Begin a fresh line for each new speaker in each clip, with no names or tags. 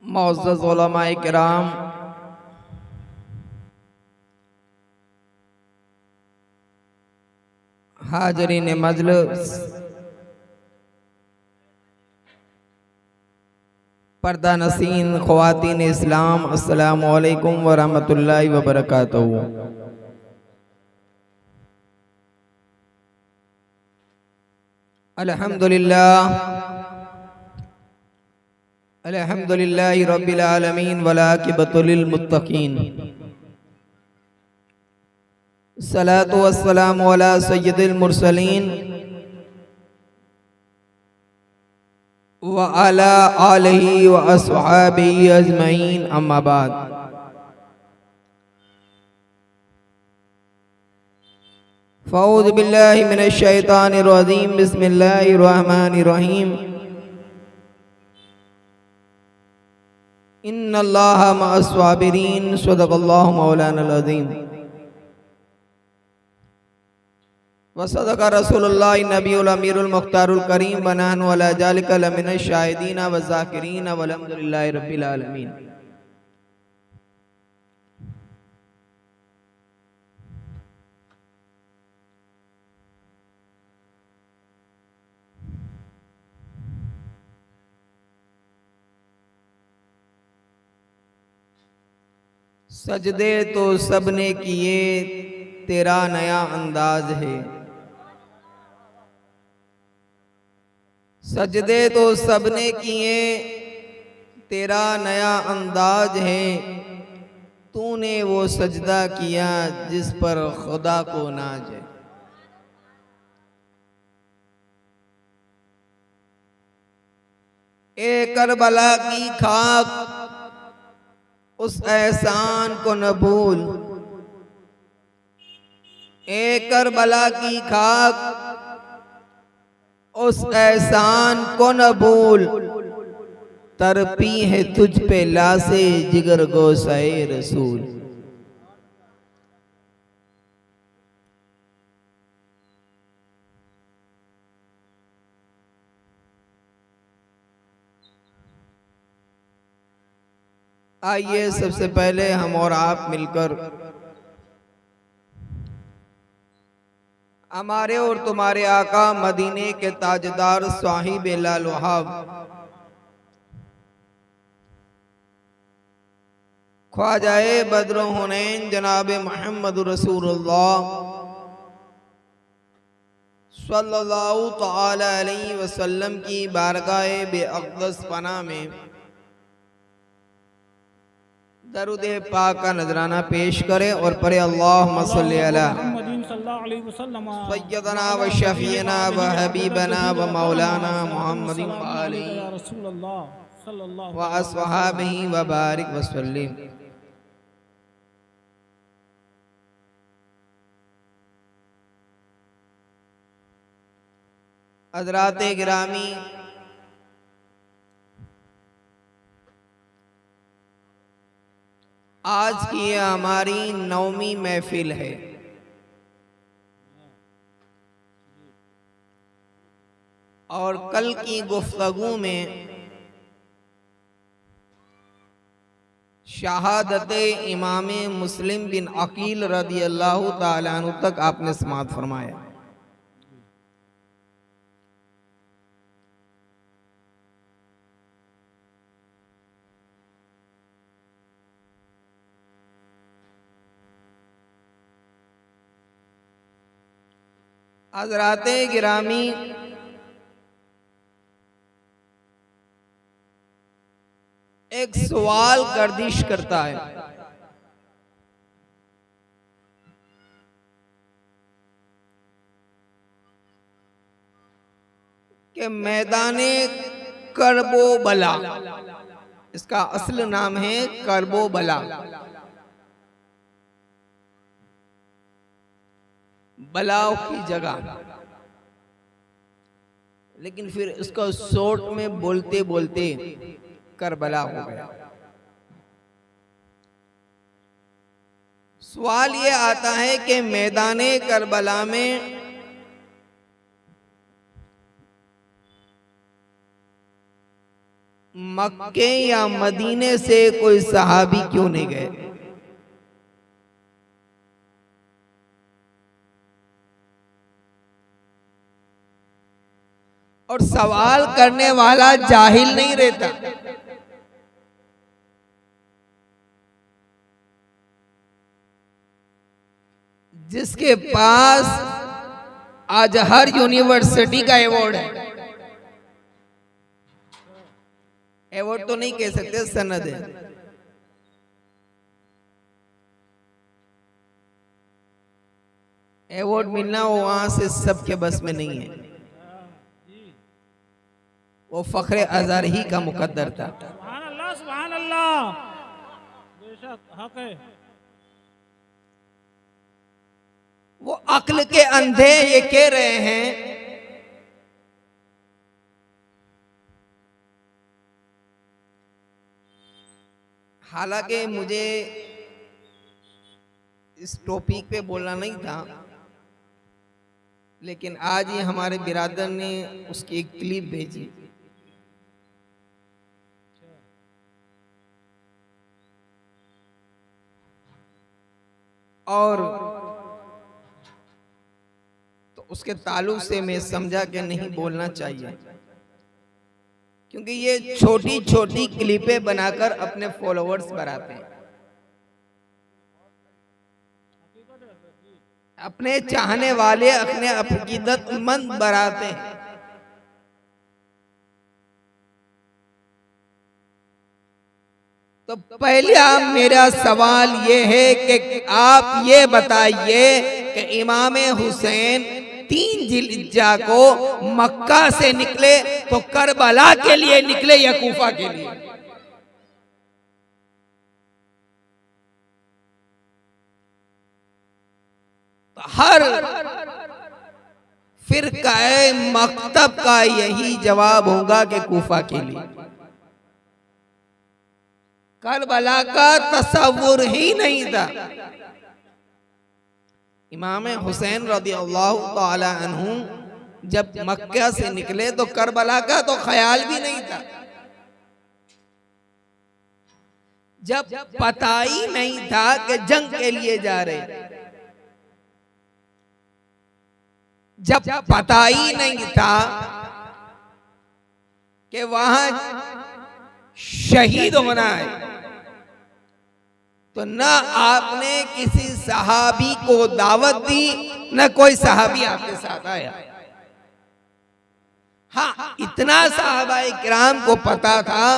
मुअज़्ज़ज़ उलमाए किराम, हाज़रीन मजलिस, पर्दा नसीन ख़वातीन इस्लाम, अस्सलामु अलैकुम व रहमतुल्लाहि व बरकातहू। अल्हम्दुलिल्लाह अल्हम्दुलिल्लाहि रब्बिल आलमीन वल आक़िबतु लिल मुत्तक़ीन। सलातु वस्सलामु अला सय्यिदिल मुरसलीन व अला आलिहि व अस्हाबिही अजमईन, अम्मा बाद। फ़ऊज़ु बिल्लाहि मिनश शैतानिर रजीम, बिस्मिल्लाहिर रहमानिर रहीम। इन्नल्लाहा मअस साबिरीन, सदक़ल्लाहु मौलानल अज़ीम। व सदक़ रसूलुल्लाहि नबियुल अमीरुल मुख्तारुल करीम, व नहनु अला ज़ालिका लमिनश शाहिदीन व ज़ाकिरीन वल्हम्दुलिल्लाहि रब्बिल आलमीन। सजदे तो सबने किए, तेरा नया अंदाज है। सजदे तो सबने किए, तेरा नया अंदाज है। तूने वो सजदा किया जिस पर खुदा को नाज है। ए करबला की खाक, उस एहसान को न भूल। ए करबला की खाक, उस एहसान को न भूल। तरपी है तुझ पे लासे जिगर गोसाए रसूल। आइए सबसे पहले हम और आप मिलकर हमारे और तुम्हारे आका मदीने के ताजदार साहिब लाल वहाब ख्वाजाए बद्र हुनैन जनाब मोहम्मद रसूलुल्लाह सल्लल्लाहु तआला अलैहि वसल्लम की बारगाह बेअक़दस पनाह में दरूद पाक का नजराना पेश करें और पढ़े अल्लाहुम्मा सल्ली अला सय्यदना व शफीना व हबीबना व मौलाना मुहम्मदिन व आलिहि व अस्हाबिही व बारिक व सल्लिम। हज़रात गिरामी, आज की ये हमारी 9वीं महफिल है। और कल की गुफ्तगू में शहादत इमाम मुस्लिम बिन अकील रदी अल्लाह ताला अन्हु तक आपने समाअत फरमाया। हज़रात गिरामी, एक सवाल गर्दिश करता है कि मैदाने करबो बला, इसका असल नाम है करबो बला, बलाओ की जगह। लेकिन फिर इसको शॉर्ट में बोलते बोलते करबला हो गया। सवाल ये आता है कि मैदाने करबला में मक्के या मदीने से कोई सहाबी क्यों नहीं गए? और सवाल करने वाला जाहिल नहीं रहता। जिसके पास आज हर यूनिवर्सिटी का अवार्ड है, अवार्ड तो नहीं कह सकते, सनद है। अवार्ड मिलना वो वहां से सबके बस में नहीं है, वो फखरे अज़हर ही का मुकद्दर था।
सुभान अल्लाह, सुभान अल्लाह, बेशक हक है।
वो अक्ल के अंधे ये कह रहे हैं हालांकि मुझे इस टॉपिक पे बोलना नहीं था, लेकिन आज ही हमारे बिरादर ने उसकी एक क्लिप भेजी। और तो उसके ताल्लुक से मैं समझा कि नहीं बोलना चाहिए, क्योंकि ये छोटी छोटी क्लिपें बनाकर अपने फॉलोअर्स बढ़ाते हैं, अपने चाहने वाले अपने अकीदतमंद बढ़ाते हैं। तो पहला मेरा सवाल ये है कि आप ये बताइए कि इमाम हुसैन 3 जिल्हिज्जा को मक्का से निकले तो करबला के लिए निकले या कूफा के लिए? तो हर फिरका मकतब का यही जवाब होगा कि कूफा के लिए। करबला का तसव्वुर ही नहीं था। इमाम हुसैन रदियल्लाहु ताला अन्हु जब मक्का से निकले तो करबला का तो ख्याल भी नहीं था। जब पता ही नहीं था कि जंग के लिए जा रहे, जब पता ही नहीं था कि वहां शहीद होना है, तो न आपने किसी सहाबी को दावत दी, न कोई सहाबी आपके साथ आया। हाँ, इतना सहाबाए किराम को पता था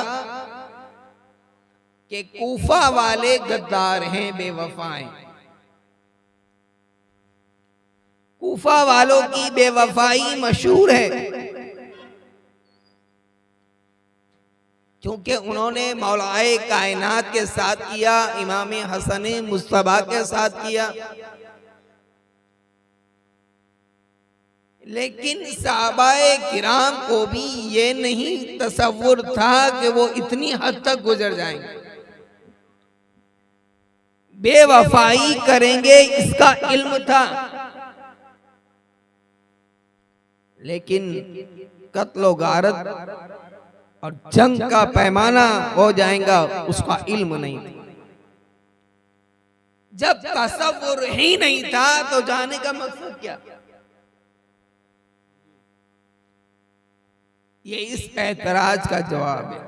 कि कूफा वाले गद्दार हैं, बेवफा हैं। कूफा वालों की बेवफाई मशहूर है, क्योंकि उन्होंने मौलाए कायनात के साथ किया, इमाम हसन मुस्तफा के साथ किया। लेकिन सहाबाए किराम को भी ये नहीं तसव्वुर था कि वो इतनी हद तक गुजर जाएंगे, बेवफाई करेंगे, इसका इल्म था। लेकिन कत्लो गारत और जंग का पैमाना हो जाएगा, उसका इल्म नहीं था। जब तसव्वुर ही नहीं था तो जाने का मकसद क्या? ये इस एतराज का जवाब है।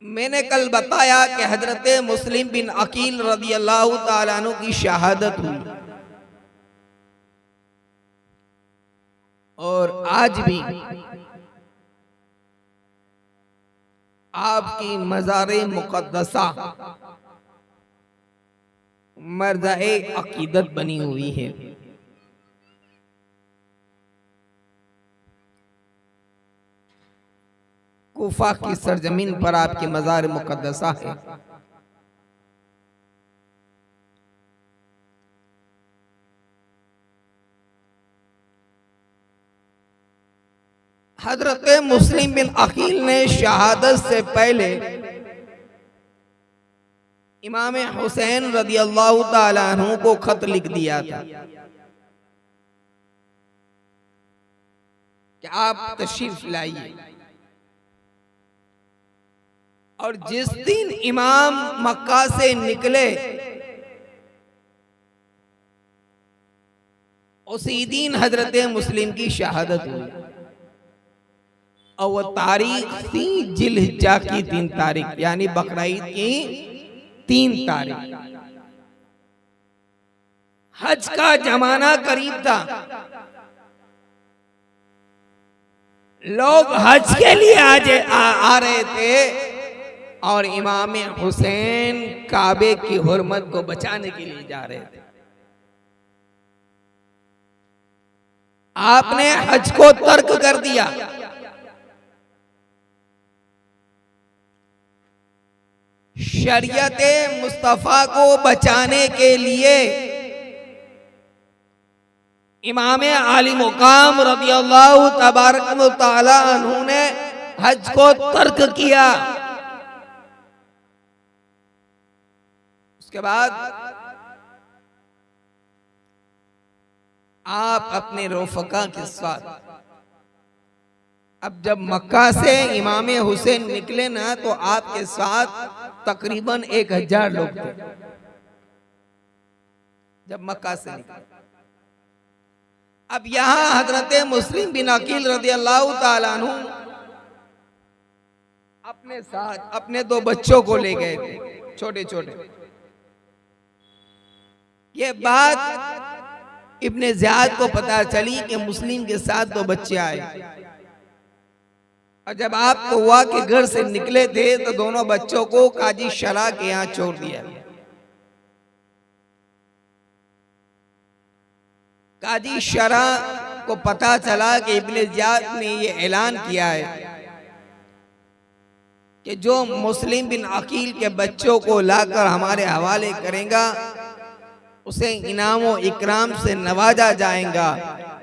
मैंने कल बताया कि हजरत मुस्लिम बिन अकील रदियल्लाहु ताला अन्हु की शहादत हुई, और आज भी आपकी मज़ारे मुक़द्दसा मर्ज़ाए अकीदत बनी हुई है। कूफा की सरजमीन पर आपकी मज़ार मुक़द्दसा है। हजरत मुस्लिम बिन अकील ने शहादत से पहले इमाम हुसैन रदियल्लाहु ताला अन्हु को खत लिख दिया था। कि आप तशरीफ लाइए। और जिस दिन इमाम मक्का से निकले उसी दिन हजरत मुस्लिम की शहादत हुई। और वो तारीख थी जिलहिज्जा की 3 तारीख, यानी बकरीद की 3 तारीख। हज का जमाना करीब था, लोग हज के लिए आ रहे थे और इमाम हुसैन काबे की हुर्मत को बचाने के लिए जा रहे थे। आपने हज को तर्क कर दिया। शरीयत मुस्तफा को बचाने के लिए इमाम आली मुकाम रज़ियल्लाहु तबारक व तआला अन्हु ने हज को तर्क किया। उसके बाद आप अपने रोफका के साथ, अब जब मक्का से इमाम हुसैन निकले ना तो आपके साथ तकरीबन 1000 लोग थे जब मक्का से निकले। अब यहां हजरत मुस्लिम बिन अकील रज़ियल्लाहु ताला अन्हु अपने साथ अपने 2 बच्चों को ले गए थे, छोटे छोटे। ये बात इब्ने ज़ियाद को पता चली कि मुस्लिम के साथ 2 बच्चे आए। और जब आप हुआ के घर से निकले थे तो दोनों बच्चों को काजी शरा के यहाँ छोड़ दिया। काजी शरा को पता चला कि इब्ने ज़ियाद ने ये ऐलान किया है कि जो मुस्लिम बिन अकील के बच्चों को लाकर हमारे हवाले करेगा उसे इनाम व इकराम से नवाजा जाएगा,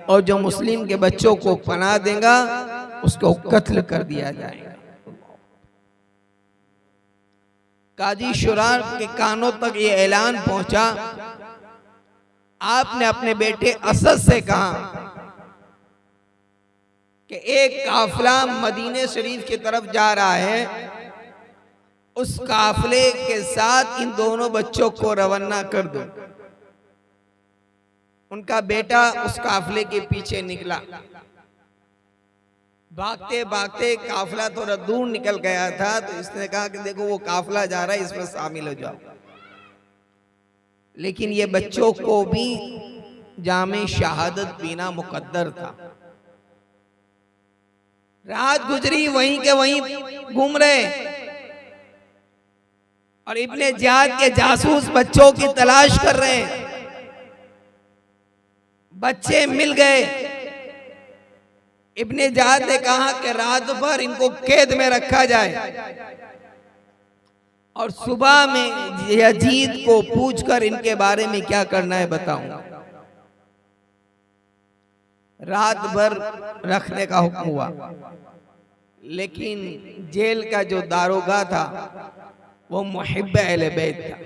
और जो मुस्लिम के बच्चों को पनाह देगा उसको कत्ल कर दिया जाएगा। काजी शुरा के कानों तक ये ऐलान पहुंचा। आपने अपने बेटे असद से कहा कि एक काफिला मदीने शरीफ की तरफ जा रहा है, उस काफिले के साथ इन दोनों बच्चों को रवाना कर दो। उनका बेटा उस काफिले के पीछे निकला। भागते भागते काफिला थोड़ा दूर निकल गया था तो इसने कहा कि देखो वो काफिला जा रहा है, इसमें शामिल हो जाओ। लेकिन ये बच्चों को भी जामे शहादत पीना मुकद्दर था। रात गुजरी, वहीं के वहीं घूम रहे और इब्ने ज़ियाद के जासूस बच्चों की तलाश कर रहे हैं। बच्चे मिल गए। इब्ने ज़ियाद ने कहा कि रात भर इनको कैद में रखा जाए और सुबह में यजीद को पूछकर इनके बारे में क्या करना है बताऊंगा। रात भर रखने का हुक्म हुआ, लेकिन जेल का जो दारोगा था वो मुहिब्ब अहले बैत था,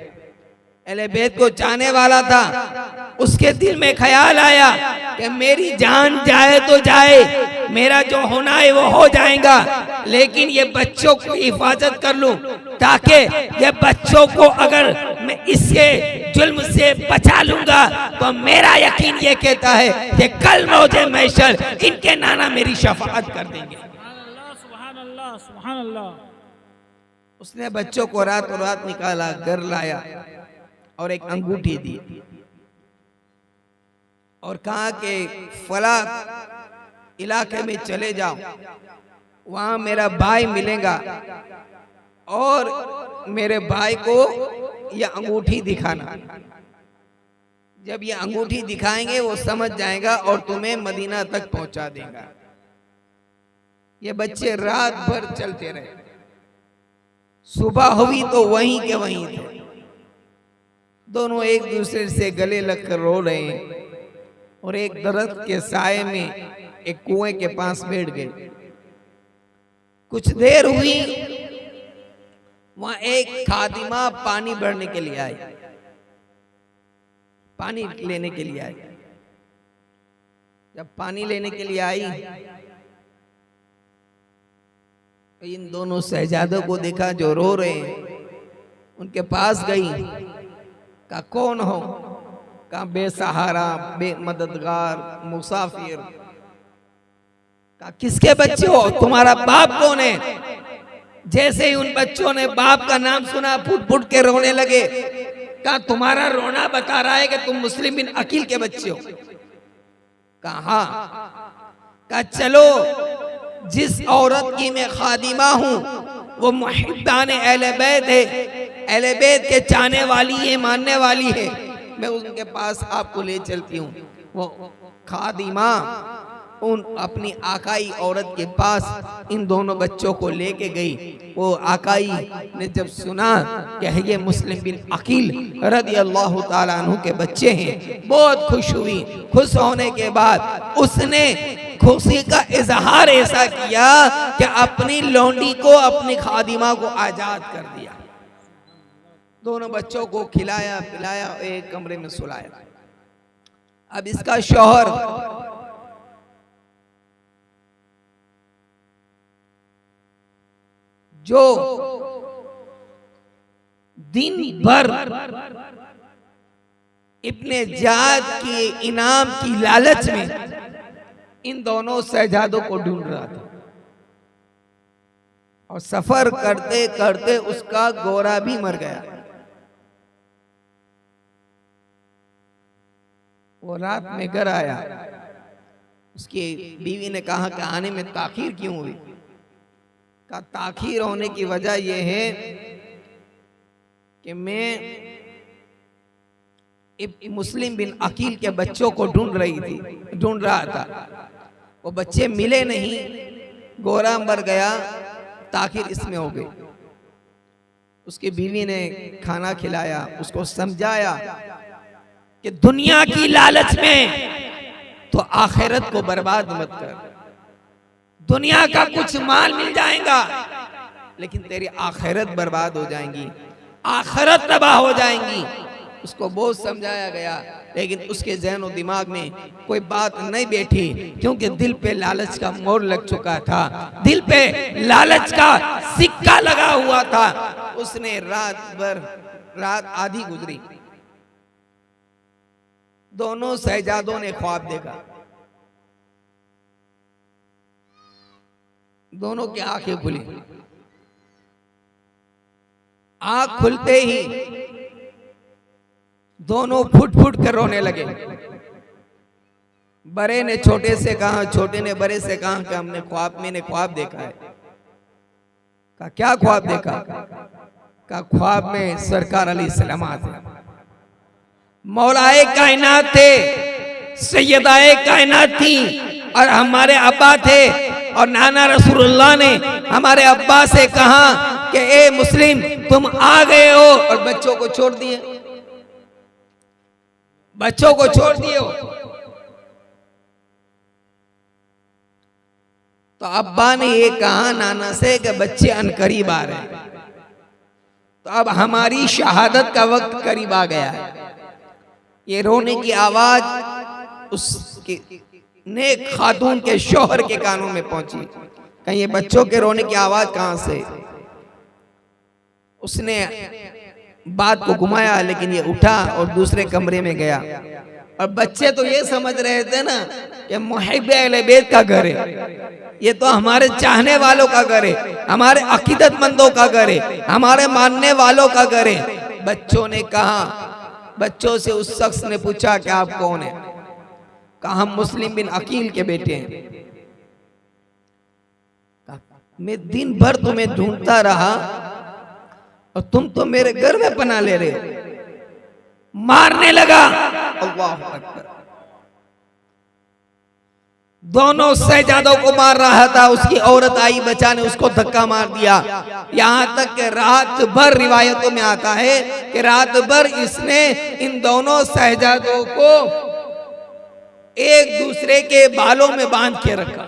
अहले बैत को चाहने वाला था। उसके दिल में ख्याल आया कि मेरी जान जाए तो जाए, मेरा जो होना है वो हो जाएगा, लेकिन ये बच्चों की हिफाजत कर लूं ताकि ये बच्चों को अगर मैं इसके जुल्म से बचा लूंगा तो मेरा यकीन ये कहता है कि कल रोज़े महशर इनके नाना मेरी शफाअत कर देंगे।
सुभान अल्लाह, सुभान अल्लाह।
उसने बच्चों को रातों रात निकाला, घर लाया और एक अंगूठी दी और कहा कि फला इलाके में चले जाओ, वहां मेरा भाई मिलेगा और मेरे भाई को यह अंगूठी दिखाना। जब ये अंगूठी दिखाएंगे वो समझ जाएगा और तुम्हें मदीना तक पहुंचा देगा। ये बच्चे रात भर चलते रहे। सुबह हुई तो वहीं के वहीं थे। दोनों एक दूसरे से गले लगकर रो रहे हैं और एक दरख्त के साए में एक कुएं के पास बैठ गए। कुछ देर हुई, वहां एक खादिमा पानी भरने के लिए आई, पानी लेने के लिए आई। जब पानी लेने के लिए आई इन दोनों शहजादों को देखा जो रो रहे हैं, उनके पास गई, कहा कौन हो? कहा बेसहारा, बेमददगार, मुसाफिर। कहा किसके बच्चे हो? तुम्हारा बाप कौन है? जैसे ही उन बच्चों ने बाप का नाम सुना फुट फुट के रोने लगे। कहा तुम्हारा रोना बता रहा है कि तुम मुस्लिम बिन अकील के बच्चे हो। कहा हाँ। कहा चलो, जिस औरत की मैं खादिमा हूं वो मुहिब्बान अहले बैत है, अहले बैत के चाहने वाली है, मानने वाली है, मैं उनके पास आपको ले चलती हूँ। वो खादिमा उन अपनी आकाई औरत के पास इन दोनों बच्चों को लेके गई। वो आकाई ने जब सुना कि ये मुस्लिम बिन अकील रज़ी अल्लाह ताला अन्हु के बच्चे हैं, बहुत खुश हुई। खुश होने के बाद उसने खुशी का इजहार ऐसा किया कि अपनी लौंडी को, अपनी खादिमा को आजाद कर दिया। दोनों बच्चों को खिलाया पिलाया, एक कमरे में सुलाया। अब इसका शौहर जो दिन भर इब्ने जाद के इनाम की लालच में इन दोनों शहजादों को ढूंढ रहा था, और सफर करते करते उसका गोरा भी मर गया। वो रात में घर आया, उसकी बीवी ने कहा कि आने में ताखीर क्यों हुई? का ताखीर होने की वजह यह है कि मैं मुस्लिम बिन अकील के बच्चों को ढूंढ रहा था। वो बच्चे मिले नहीं, गोरा मर गया, ताखीर इसमें हो गई। उसकी बीवी ने खाना खिलाया, उसको समझाया कि दुनिया की लालच में तो आखिरत को बर्बाद मत कर। दुनिया का कुछ माल मिल जाएगा लेकिन तेरी आखिरत बर्बाद हो जाएंगी, आखिरत तबाह हो जाएंगी। उसको बहुत समझाया गया, लेकिन उसके ज़हन और दिमाग में कोई बात नहीं बैठी, क्योंकि दिल पे लालच का मोर लग चुका था, दिल पे लालच का सिक्का लगा हुआ था। उसने रात आधी गुजरी, दोनों शहजादों ने ख्वाब देखा। दोनों की आंखें खुली, आंख खुलते ही दोनों फुट फुट कर रोने लगे। बड़े ने छोटे से कहा, छोटे ने बड़े से कहा कि मैंने ख्वाब देखा है। कहा क्या ख्वाब देखा? कहा ख्वाब में सरकार अलैहिस्सलाम थे, मौलाए कायनात थे, सैयदाए कायनात थी, और हमारे अब्बा थे, और नाना रसूलुल्लाह ने हमारे अब्बा से कहा कि ए मुस्लिम तुम आ गए हो, और बच्चों को छोड़ दिए, बच्चों को छोड़ दिए हो। तो अब्बा ने ये कहा नाना से कि बच्चे अनकरीब आ रहे हैं, तो अब हमारी शहादत का वक्त करीब आ गया है। ये रोने की आवाज उसके नेक खातून के शौहर के कानों में पहुंची। कहीं ये बच्चों के रोने की आवाज कहां से? उसने बात को घुमाया, लेकिन ये उठा और दूसरे कमरे में गया। और बच्चे तो ये समझ रहे थे ना कि मुहिब्बे अहले बैत का घर है, ये तो हमारे चाहने वालों का घर है, हमारे अकीदतमंदों का घर है, हमारे मानने वालों का घर है। बच्चों ने कहा, बच्चों से उस शख्स ने पूछा कि आप कौन है? कहा हम मुस्लिम बिन अकील के बेटे हैं। मैं दिन भर तुम्हें ढूंढता रहा और तुम तो मेरे घर में पनाह ले रहे हो। मारने लगा। अल्लाह अकबर। दोनों शहजादों को मार रहा था, उसकी औरत आई बचाने, उसको धक्का मार दिया। यहां तक कि रात भर रिवायतों में आता है कि रात भर इसने इन दोनों शहजादों को एक दूसरे के बालों में बांध के रखा,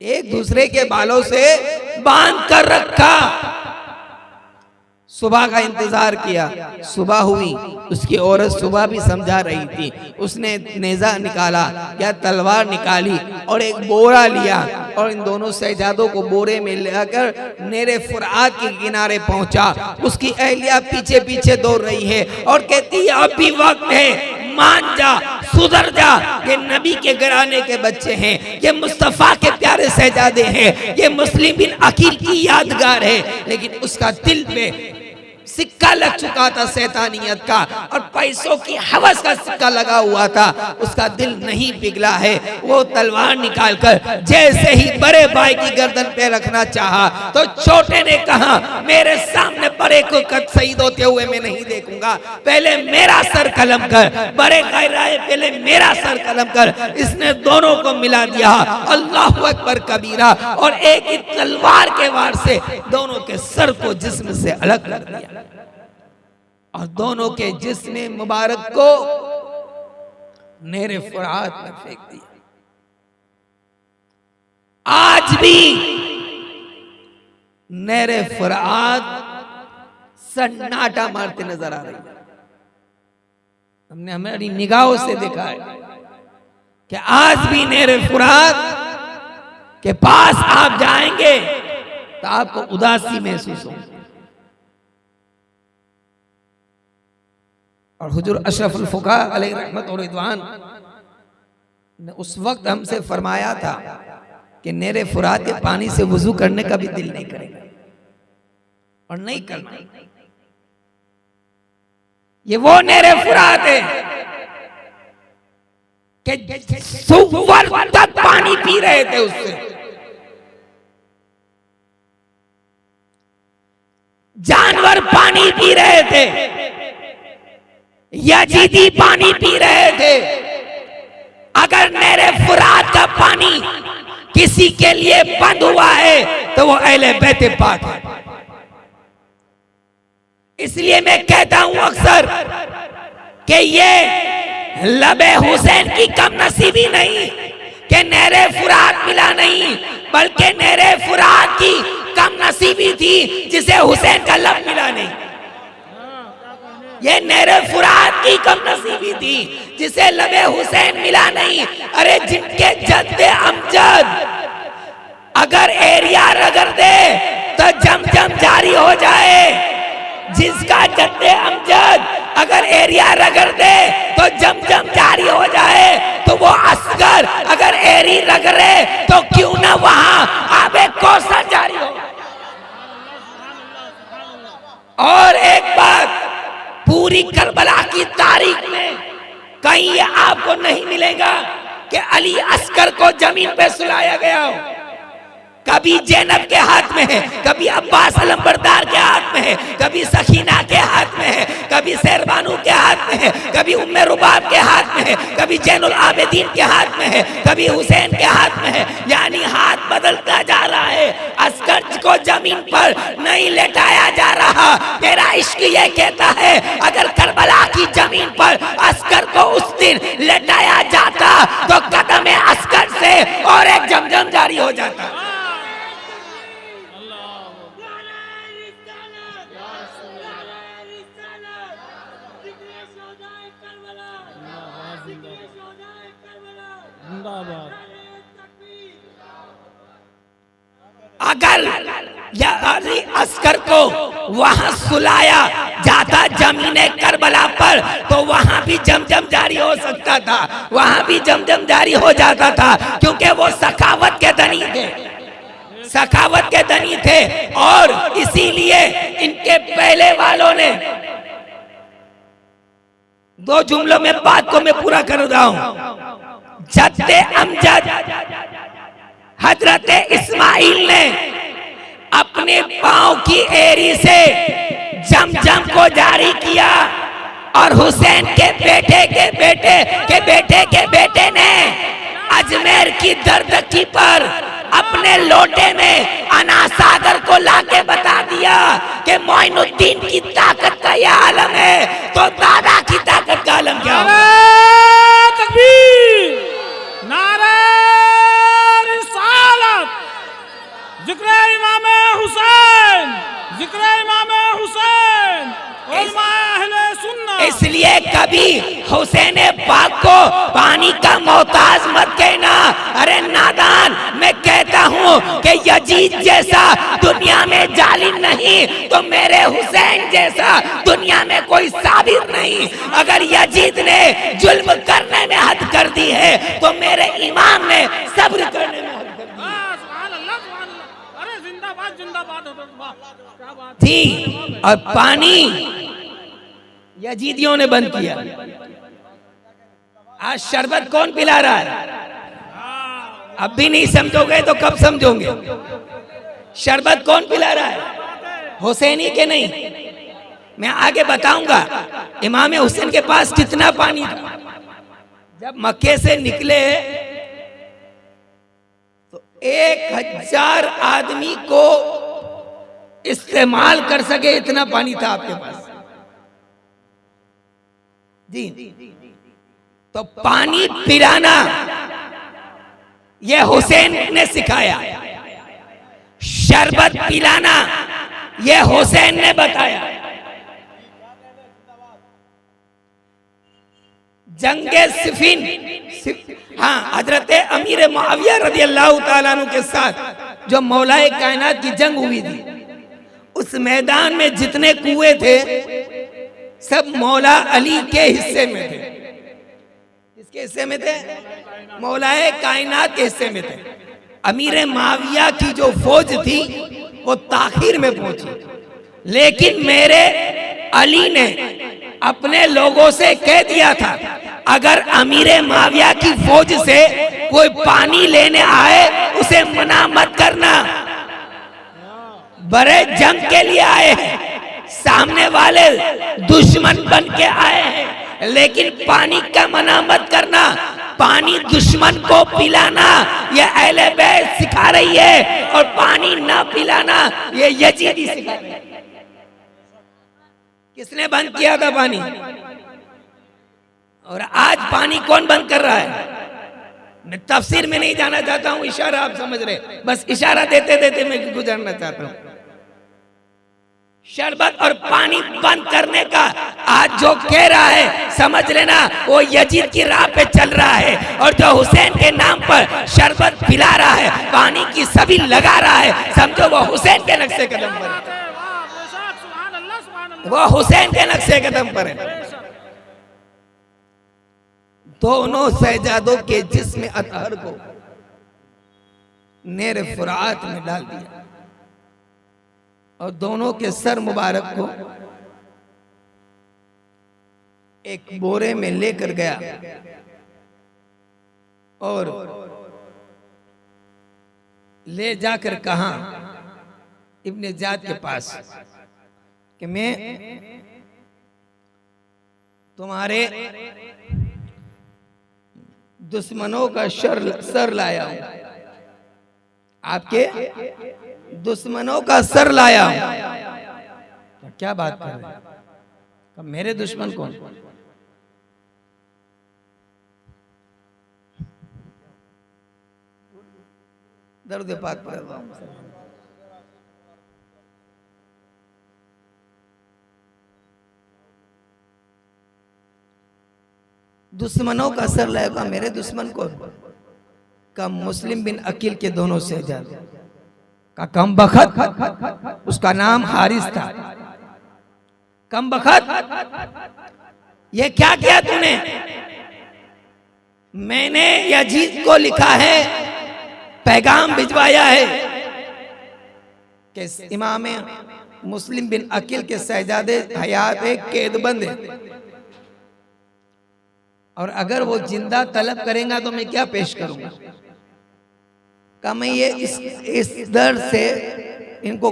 एक दूसरे के बालों से बांध कर रखा। सुबह का इंतजार किया, सुबह हुई, उसकी औरत सुबह भी समझा रही थी। उसने नेजा निकाला या तलवार निकाली और एक बोरा लिया, और इन दोनों शहजादों को बोरे में लेकर नेरे फुरात के किनारे पहुंचा। उसकी अहलिया पीछे पीछे दौड़ रही है और कहती है अभी वक्त है, मान जा, सुधर जा। ये नबी के घराने के बच्चे हैं, ये मुस्तफा के प्यारे शहजादे हैं, ये मुस्लिम बिन अकील की यादगार है। लेकिन उसका दिल पे सिक्का लग चुका था शैतानियत का, और पैसों की हवस का सिक्का लगा हुआ था। उसका दिल नहीं पिघला है। वो तलवार निकालकर जैसे ही बड़े भाई की गर्दन पे रखना चाहा तो छोटे ने कहा मेरे सामने बड़े को शहीद होते हुए मैं नहीं देखूंगा, पहले मेरा सर कलम कर। बड़े कह रहा है पहले मेरा सर कलम कर। इसने दोनों को मिला दिया, अल्लाहु अकबर कबीरा, और एक ही तलवार के वार से दोनों के सर को जिस्म से अलग कर दिया और दोनों के जिस्म मुबारक को नेरे फुरात में फेंक दिया। आज भी नेरे फुरात सन्नाटा मारते नजर आ रही है। हमने हमारी निगाहों से देखा है कि आज भी नेरे फुरात के पास आप जाएंगे तो आपको उदासी महसूस होगी। और हुजूर अशरफुल फुक़हा अलैहि रहमत और रिदवान ने उस वक्त हमसे फरमाया था कि नेरे फुरात के पानी से वुजू करने का भी दिल नहीं करेगा और नहीं करना। ये वो नेरे फुरात है कि सुवर तक पानी पी रहे थे उससे, जानवर पानी पी रहे थे, यजीदी पानी पी रहे थे। अगर नेरे फुरात का पानी किसी के लिए बंद हुआ है तो वो अहले बैत पाक है। इसलिए मैं कहता हूं अक्सर कि ये लबे हुसैन की कम नसीबी नहीं कि नेरे फुरात मिला नहीं, बल्कि नेरे फुरात की कम नसीबी थी जिसे हुसैन का लब मिला नहीं। ये नेरे फुरात की कम नसीबी थी जिसे लबे हुसैन मिला नहीं। अरे जिनके जद्दे अमजद अगर एरिया रगड़ दे तो जमजम जारी हो जाए, जिसका जद्दे अमजद अगर एरिया रगड़ दे तो जमजम जारी हो जाए, तो वो असगर अगर एरी रगड़े तो क्यों ना वहां आबे कौसर जारी हो। और एक बात, पूरी करबला की तारीख में कहीं ये आपको नहीं मिलेगा कि अली अस्कर को जमीन पे सुलाया गया हो। कभी जैनब के हाथ में है, कभी अब्बास अलंबरदार के हाथ में है, कभी सखीना के हाथ में है, कभी शेरबानू के हाथ में है, कभी उम्मे रुबाब के हाथ में है, कभी जैनुल आबिदीन के हाथ में है, कभी हुसैन के हाथ में है। यानी हाथ बदलता जा रहा है। अस्कर को जमीन पर नहीं लेटाया जा रहा। मेरा इश्क ये कहता है अगर करबला की जमीन पर अस्कर को उस दिन लेटाया जाता तो कदम अस्कर से और एक जमजम जारी हो जाता। अगर अली अस्कर को वहां सुलाया जाता जमीने करबला पर तो वहां भी जमजम जारी हो सकता था, वहां भी जमजम जारी हो जाता था, क्योंकि वो सखावत के धनी थे, सखावत के धनी थे। और इसीलिए इनके पहले वालों ने, दो जुमलों में बात को मैं पूरा कर रहा हूं। जद्दे अमजद हजरत इस्माइल ने अपने पांव की एरी से जमजम को जारी किया और हुसैन के बेटे के बेटे के बेटे के बेटे ने अजमेर की दरदकी पर अपने लोटे में अनासागर को लाके बता दिया कि मोइनुद्दीन की ताकत का यह आलम है, तो दादा की ताकत का आलम क्या होगा?
तकबीर, नारे रिसालत, जिक्र इमाम हुसैन, जिक्र इमाम हुसैन, उलमा अहले सुन्नत।
इसलिए कभी हुसैन पाक को पानी का मोहताज मत कहना। अरे नादान, मैं कहता कि यजीद जैसा दुनिया में जालिम नहीं तो मेरे हुसैन जैसा दुनिया में कोई साबिर नहीं। अगर यजीद ने जुल्म करने में हद कर दी है तो मेरे इमाम ने सब्र करने में हद कर दी।
सुभान अल्लाह, सुभान अल्लाह। अरे जिंदाबाद जिंदाबाद, क्या बात
थी। और पानी यजीदियों ने बंद किया। आज शरबत कौन पिला रहा है? अब भी नहीं समझोगे तो कब समझोगे? शरबत कौन पिला रहा है? हुसैनी के नहीं। मैं आगे बताऊंगा इमाम हुसैन के पास कितना पानी था। जब मक्के से निकले तो 1000 आदमी को इस्तेमाल कर सके इतना पानी था आपके पास जी। तो पानी पिलाना यह हुसैन ने सिखाया, शरबत पिलाना यह हुसैन ने बताया। जंगे सिफिन, हाँ, हजरत अमीर मुआविया रज़ी अल्लाह ताला अन्हु के साथ जो मौलाए कायनात की जंग हुई थी, उस मैदान में जितने कुएं थे सब मौला अली के हिस्से में थे। किसके हिस्से में थे? मौलाए कायनात के हिस्से में थे। अमीर मुआविया की जो फौज थी वो ताखीर में पहुंची, लेकिन मेरे अली ने अपने लोगों से कह दिया था अगर अमीर मुआविया की फौज से कोई पानी लेने आए उसे मना मत करना। बड़े जंग के लिए आए हैं, सामने वाले दुश्मन बन के आए हैं, लेकिन पानी का मना मत करना। पानी दुश्मन को पिलाना ये अहले बैत सिखा रही है और पानी ना पिलाना ये यजीदी सिखा रही है। किसने बंद किया था पानी? और आज पानी कौन बंद कर रहा है? मैं तफसीर में नहीं जाना चाहता हूं, इशारा आप समझ रहे, बस इशारा देते देते मैं गुजरना चाहता हूं। शरबत और पानी बंद करने का आज जो कह रहा है समझ लेना वो यजीद की राह पे चल रहा है, और जो हुसैन के नाम पर शरबत पिला रहा है, पानी की सभी लगा रहा है, समझो वो हुसैन के नक्शे कदम पर है। वो हुसैन के नक्शे कदम पर है। दोनों शहजादों के जिस्म अतहर को नेर फुरात में डाल दिया और दोनों के सर मुबारक को एक बोरे में लेकर गया और ले जाकर कहा इब्ने ज़ियाद के पास कि मैं तुम्हारे दुश्मनों का सर लाया हूं, आपके दुश्मनों का सर लाया हूं। क्या बात कर रहे हैं? मेरे दुश्मन कौन? दर्द पाक पर दुश्मनों का सर लाएगा, मेरे दुश्मन को का मुस्लिम बिन अकील के दोनों शहजादे का कम बखत, उसका नाम हारिस था। कम बखत, ये क्या किया तूने? मैंने यजीद को लिखा है, पैगाम भिजवाया है कि इमाम मुस्लिम बिन अकील के शहजादे हयात कैदबंद है, और अगर वो जिंदा तलब करेगा तो मैं क्या पेश करूंगा? का मैं ये इस दर्द से इनको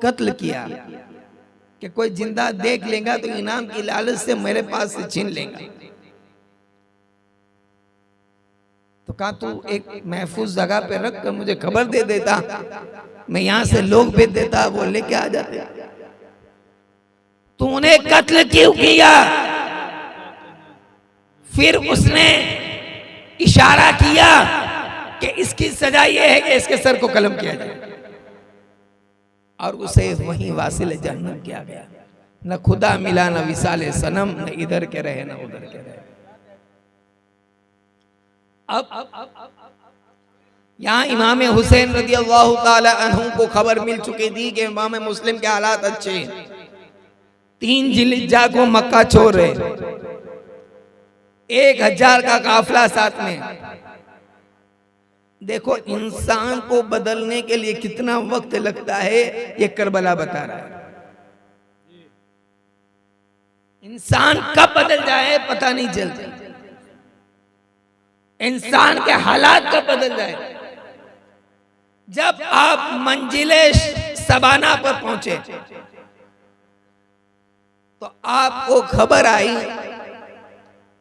कत्ल किया कि कोई जिंदा देख लेगा तो इनाम की लालच से मेरे पास से छीन लेगा। तो कहा तू एक महफूज जगह पे रख कर मुझे खबर दे देता, मैं यहां से लोग भेज देता, वो लेके आ जाते। तूने कत्ल क्यों किया? फिर उसने इशारा किया कि इसकी सजा यह है कि इसके सर को कलम किया जाए, और उसे वहीं वासिल जहन्नम किया गया। न खुदा मिला, न विसाले सनम, न इधर के रहे न उधर के रहे। अब यहाँ इमाम हुसैन रज़ी अल्लाह ताला अन्हु को खबर मिल चुकी थी कि इमाम मुस्लिम के हालात अच्छे हैं। 3 जिल्हिज्जा को मक्का छोड़ रहे, 1000 का काफिला साथ में। देखो इंसान को बदलने के लिए कितना वक्त लगता है, ये करबला बता रहा है। इंसान कब बदल जाए पता नहीं चलता, इंसान के हालात कब बदल जाए। जब आप मंजिले सबाना पर पहुंचे तो आपको खबर आई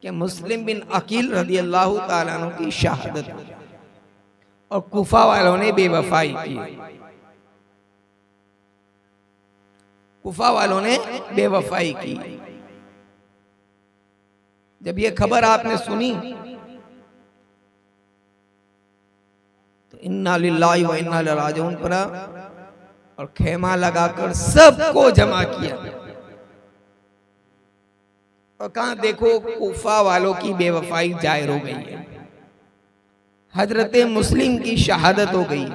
कि मुस्लिम बिन अकील रज़ी अल्लाह ताला अन्हु की शहादत हो और कुफा वालों ने बेवफाई की। कुफा वालों ने बेवफाई की। जब ये खबर आपने सुनी तो इन्ना लिल्लाहि व इन्ना इलैहि राजिऊन पड़ा और खेमा लगाकर सबको जमा किया और कहा देखो कुफा वालों की बेवफाई जाहिर हो गई है, हजरत मुस्लिम की शहादत हो गई।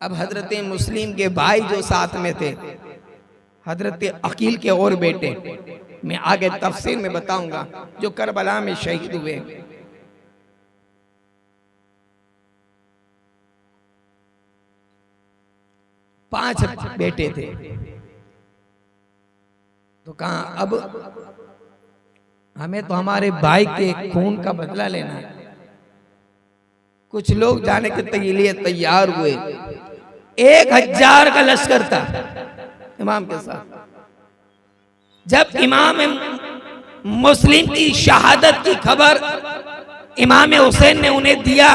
अब हजरत मुस्लिम के भाई जो साथ में थे, हजरत अकील के और बेटे, मैं आगे तफसीर में बताऊंगा, जो करबला में शहीद हुए। पांच बेटे थे। तो कहा अब हमें तो हमारे भाई के खून का बदला लेना है। कुछ लोग जाने के लिए तैयार हुए। 1000 का लश्कर था इमाम के साथ। जब इमाम मुस्लिम की शहादत की खबर इमाम हुसैन ने उन्हें दिया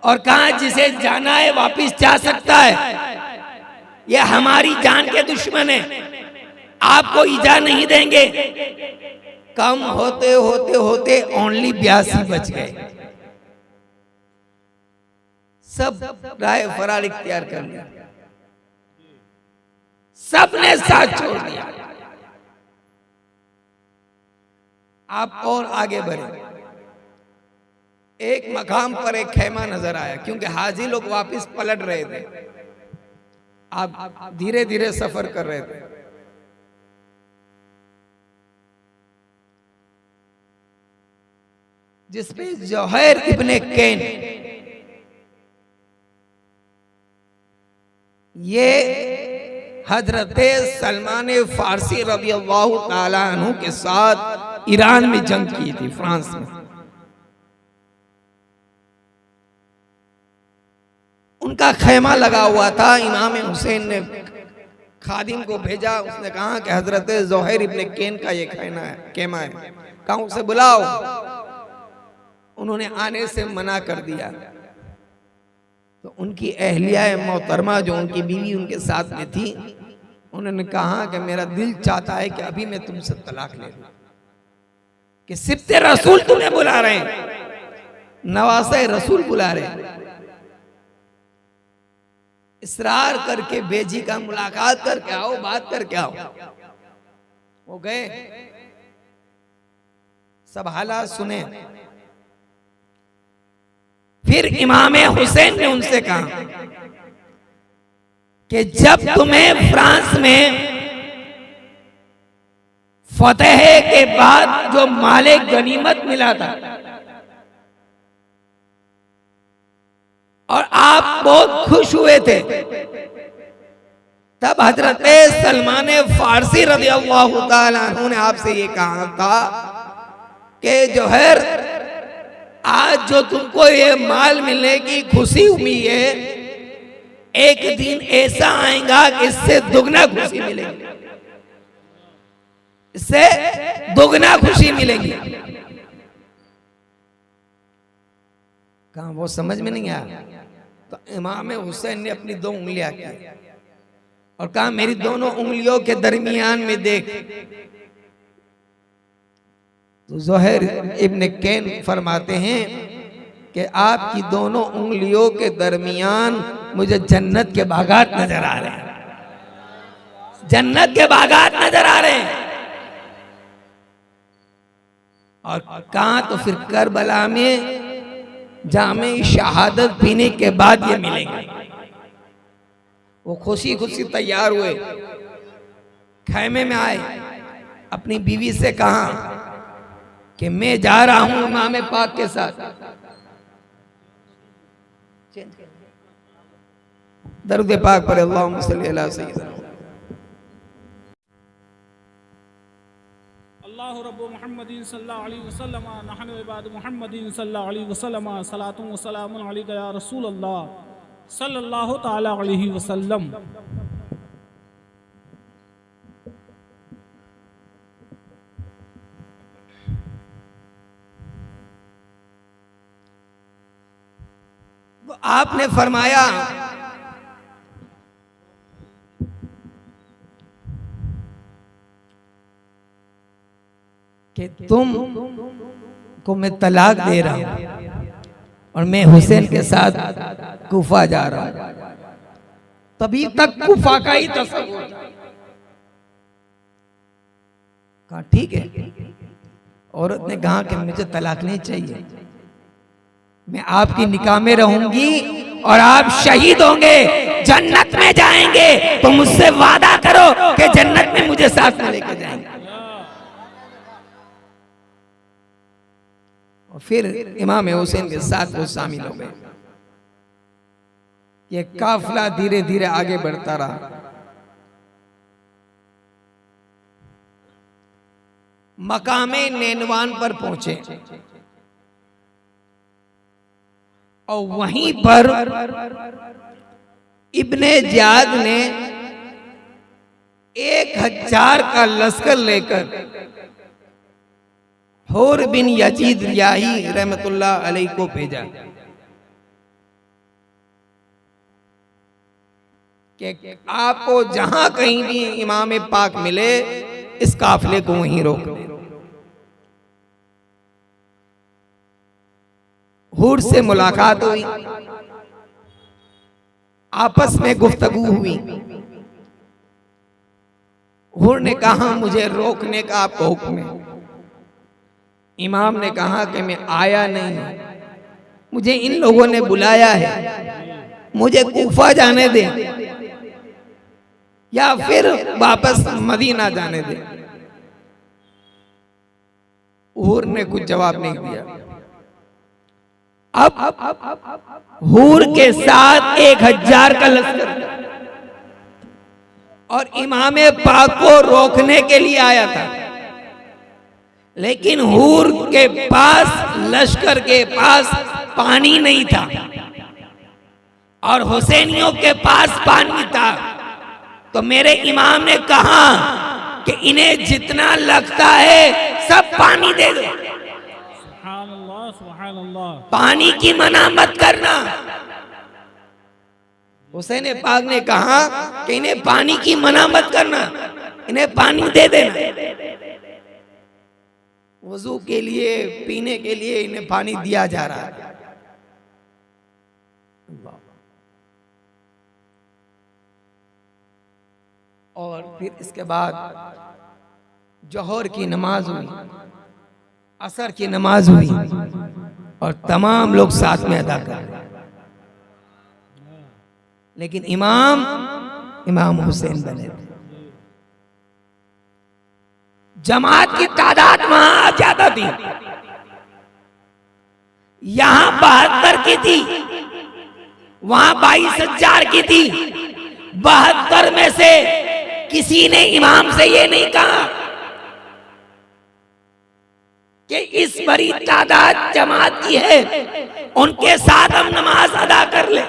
और कहा जिसे जाना है वापिस जा सकता है, यह हमारी जान के दुश्मन है, आपको इजा नहीं देंगे। कम होते होते होते ओनली 82 बच गए। सब राय फरार इख्तियार कर लिया, सबने साथ छोड़ दिया। आप और आगे बढ़े। एक मकाम पर एक खेमा नजर आया, क्योंकि हाजी लोग वापस पलट रहे थे। आप धीरे धीरे सफर कर रहे थे। जिसपे जोहैर इब्ने कैन, ये हजरत सलमान फारसी रज़ी अल्लाह ताला अन्हु के साथ ईरान में जंग की थी, फ्रांस में। उनका खेमा लगा हुआ था। इमाम हुसैन ने खादिम को भेजा, उसने कहा कि हजरत जोहैर इब्ने कैन का ये खेमा है, कहा उसे बुलाओ। उन्होंने आने से मना कर दिया। तो उनकी अहलिया मोहतरमा जो उनकी बीवी उनके साथ में थी, उन्होंने कहा कि मेरा दिल चाहता है कि अभी मैं तुमसे तलाक ले लूं, कि सिब्ते रसूल तुम्हें बुला रहे हैं, नवासे रसूल बुला रहे हैं। इसरार करके बेजी का मुलाकात करके आओ, बात करके आओ। वो गए, सब हालात सुने। फिर इमाम हुसैन ने उनसे कहा कि जब तुम्हें फ्रांस में फतेह के बाद जो माले गनीमत मिला था और आप बहुत खुश हुए थे, तब हजरत सलमान फारसी रज़ी अल्लाह ताला अन्हु ने आपसे ये कहा था कि जोहैर, आज जो तुमको ये माल मिलने की खुशी हुई है, एक दिन ऐसा आएगा कि इससे दुगना खुशी मिलेगी, इससे दुगना खुशी मिलेगी। कहा वो समझ में नहीं आया। तो इमाम हुसैन ने अपनी 2 उंगलियां की और कहा मेरी दोनों उंगलियों के दरमियान में देख। तो जोहैर इब्ने कैन फरमाते हैं कि आपकी दोनों उंगलियों के दरमियान मुझे जन्नत के बागात नजर आ रहे हैं, जन्नत के बागात नजर आ रहे हैं। और कहा तो फिर करबला में जामे शहादत पीने के बाद ये मिलेंगे। वो खुशी खुशी तैयार हुए, खैमे में आए, अपनी बीवी से कहा कि मैं जा रहा हूं इमाम पाक के साथ। दरूद पाक पर अल्लाहुम्मा सल्ली अला सय्यिदना
अल्लाहु रब्बु मुहम्मदिन सल्लल्लाहु अलैहि वसल्लम नहनु इबादु मुहम्मदिन सल्लल्लाहु अलैहि वसल्लम सलातु व सलामुन अलैका या रसूल अल्लाह सल्लल्लाहु ताला अलैहि वसल्लम।
आपने फरमाया कि तुम को मैं तलाक दे रहा हूं और मैं हुसैन के साथ कूफा जा रहा हूं। तभी तक कूफा का ही तस्वीर कहा ठीक है। औरत ने कहा कि मुझे तलाक नहीं चाहिए, मैं आपकी निकाह में रहूंगी और आप शहीद होंगे, जन्नत में जाएंगे, तो मुझसे वादा करो कि जन्नत में मुझे साथ में लेकर जाएंगे। और फिर इमाम हुसैन के साथ वो शामिल हो गए। ये काफिला धीरे धीरे आगे बढ़ता रहा। मकामे नैनवान पर पहुंचे और वहीं पर इब्ने ज़ियाद ने 1000 का लश्कर लेकर हुर बिन यजीद रियाही रहमतुल्लाह अलैह को भेजा कि आपको जहां कहीं भी इमाम पाक मिले इस काफिले को वहीं रोक दो। हुर से मुलाकात हुई, आपस में गुफ्तगू हुई। हुर ने कहा मुझे रोकने का आपको हुक्म है। इमाम ने कहा कि मैं आया नहीं, मुझे इन लोगों ने बुलाया है, मुझे कूफा जाने दे या फिर वापस मदीना जाने दे। हुर ने कुछ जवाब नहीं दिया। अब हुर के साथ 1000 का लश्कर और इमाम पाक को रोकने के लिए आया था, लेकिन हुर के पास, लश्कर के पास पानी नहीं था और हुसैनियों के पास पानी था। तो मेरे इमाम ने कहा कि इन्हें जितना लगता है सब पानी दे दो, पानी की मना मत करना। हुसैन पाक ने कहा कि इन्हें पानी की मना मत करना, इन्हें पानी दे देना। वजू के लिए, पीने के लिए इन्हें पानी दिया जा रहा है। और फिर इसके बाद जोहर की नमाज हुई, असर की नमाज हुई और तमाम लोग साथ में अदा कर रहे। लेकिन इमाम हुसैन बने थे। जमात की तादाद वहां ज्यादा थी, यहां 72 की थी, वहां 22,000 की थी। 72 में से किसी ने इमाम से ये नहीं कहा कि इस बड़ी तादाद जमात की है, उनके साथ हम नमाज अदा कर ले।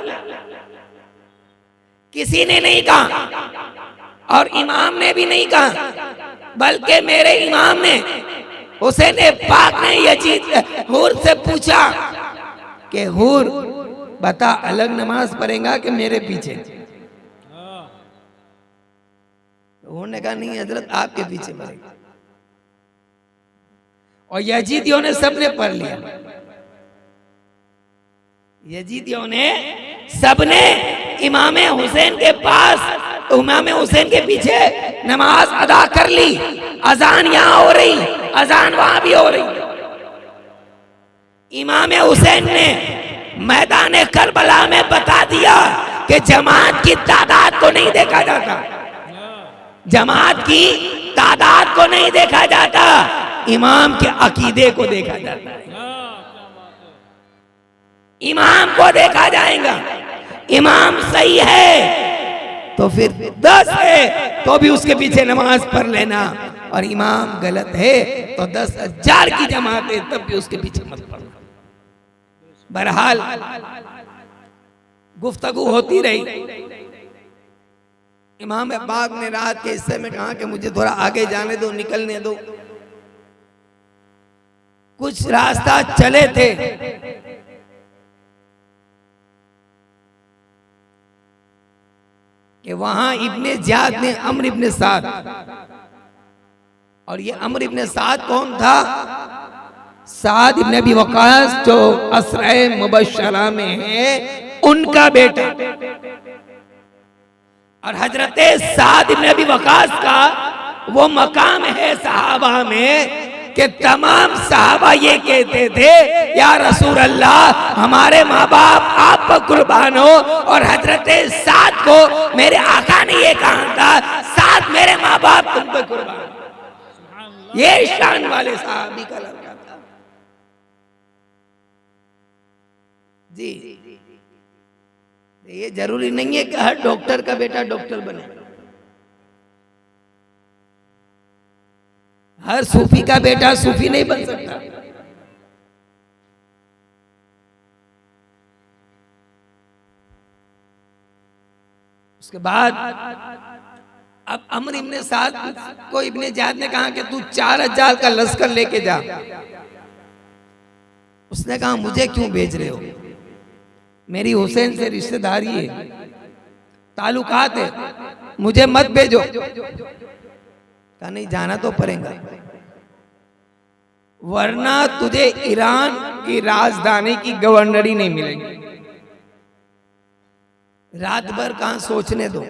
किसी ने नहीं कहा और इमाम ने भी नहीं कहा, बल्कि मेरे इमाम ने, हुसैन पाक ने यजीद हुर से पूछा कि हुर बता, अलग नमाज पढ़ेगा कि मेरे पीछे? हुर ने कहा नहीं हजरत, आपके पीछे पढ़ेगा। और यजीदियों ने सबने पढ़ लिया, यजीदियों ने सबने इमाम हुसैन के पास, इमाम हुसैन के पीछे नमाज अदा कर ली। अजान यहाँ हो रही, अजान वहां भी हो रही। इमाम हुसैन ने मैदान करबला में बता दिया कि जमात की तादाद को नहीं देखा जाता, जमात की तादाद को नहीं देखा जाता, इमाम के अकीदे को देखा जाता है। इमाम को देखा जाएगा, इमाम सही है तो फिर 10 है तो भी उसके पीछे नमाज पढ़ लेना, और इमाम गलत है तो 10,000 की जमात है तब भी उसके पीछे मत पढ़ना। बहरहाल गुफ्तगू होती रही। इमाम पाक ने रात के हिस्से में कहा कि मुझे थोड़ा आगे जाने दो, निकलने दो। कुछ रास्ता चले थे, कि वहां इब्ने ज़ियाद ने अम्र इब्ने साद, और ये अम्र इब्ने साद कौन था? साद इब्ने अबी वक़ास जो असराए मुबश्शरा में है उनका बेटा। और हजरत साद इब्ने अबी वक़ास का वो मकाम है सहाबा में कि तमाम सहाबा ये कहते थे या रसूल अल्लाह हमारे माँ बाप आप पर कुर्बान हो, और हजरत साद को मेरे आका ने ये कहा था साद मेरे माँ बाप तुम पर कुर्बान। ये शान वाले सहाबी का लड़का था जी। ये जरूरी नहीं है कि हर डॉक्टर का बेटा डॉक्टर बने, हर सूफी का बेटा सूफी नहीं बन सकता। उसके बाद अब अम्र इब्ने साद को इब्ने ज़ियाद ने कहा कि तू 4,000 का लश्कर लेके जा। उसने कहा मुझे क्यों भेज रहे हो, मेरी हुसैन से रिश्तेदारी है, ताल्लुकात है, मुझे मत भेजो। कहा नहीं जाना तो पड़ेगा, वरना तुझे ईरान की राजधानी की गवर्नरी नहीं मिलेगी। रात भर कहां सोचने दो,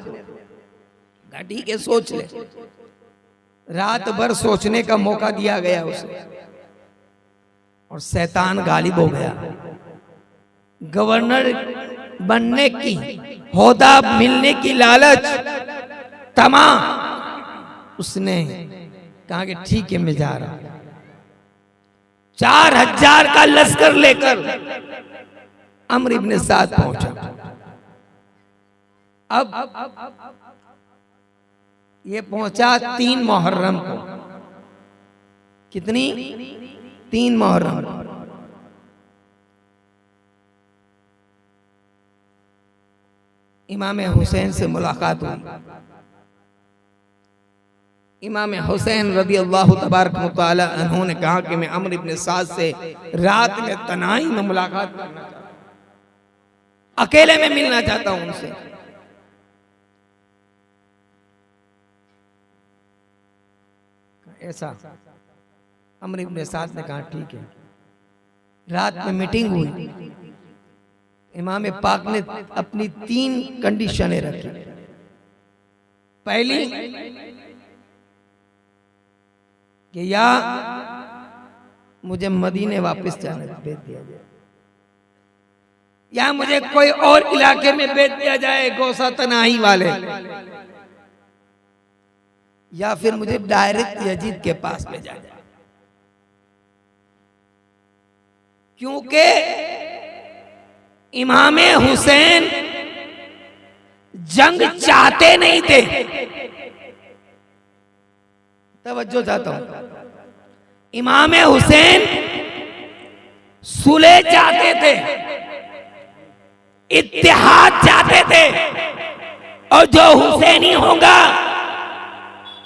ठीक है सोच ले। रात भर सोचने का मौका दिया गया उसे, और शैतान गालिब हो गया। गवर्नर बनने की, होदा मिलने की लालच तमाम, उसने कहा कि ठीक है मैं जा रहा हूं। 4,000 का लश्कर लेकर अम्र इब्ने साद पहुंचा। अब ये पहुंचा 3 मुहर्रम को। कितनी? 3 मुहर्रम। इमाम हुसैन से मुलाकात हुई। इमाम हुसैन रज़ी अल्लाह तबारक व तआला अन्हु ने कहा कि मैं अम्र इब्ने साद से रात में तन्हाई में मुलाकात करना चाहता हूं, अकेले में मिलना चाहता हूं उनसे। ऐसा अम्र इब्ने साद ने कहा ठीक है। रात में मीटिंग हुई। इमाम पाक ने अपनी 3 कंडीशनें रखी। पहली कि या मुझे मदीने वापस जाने भेज दिया जाए, या मुझे कोई और इलाके में भेज दिया जाए गौसा तनाही वाले, या फिर मुझे डायरेक्ट यजीद के पास भेजा जाए। क्योंकि इमाम हुसैन जंग चाहते नहीं थे। तवज्जो चाहता हूं, इमाम हुसैन सुलह चाहते थे, इत्तेहाद चाहते थे, और जो हुसैनी होगा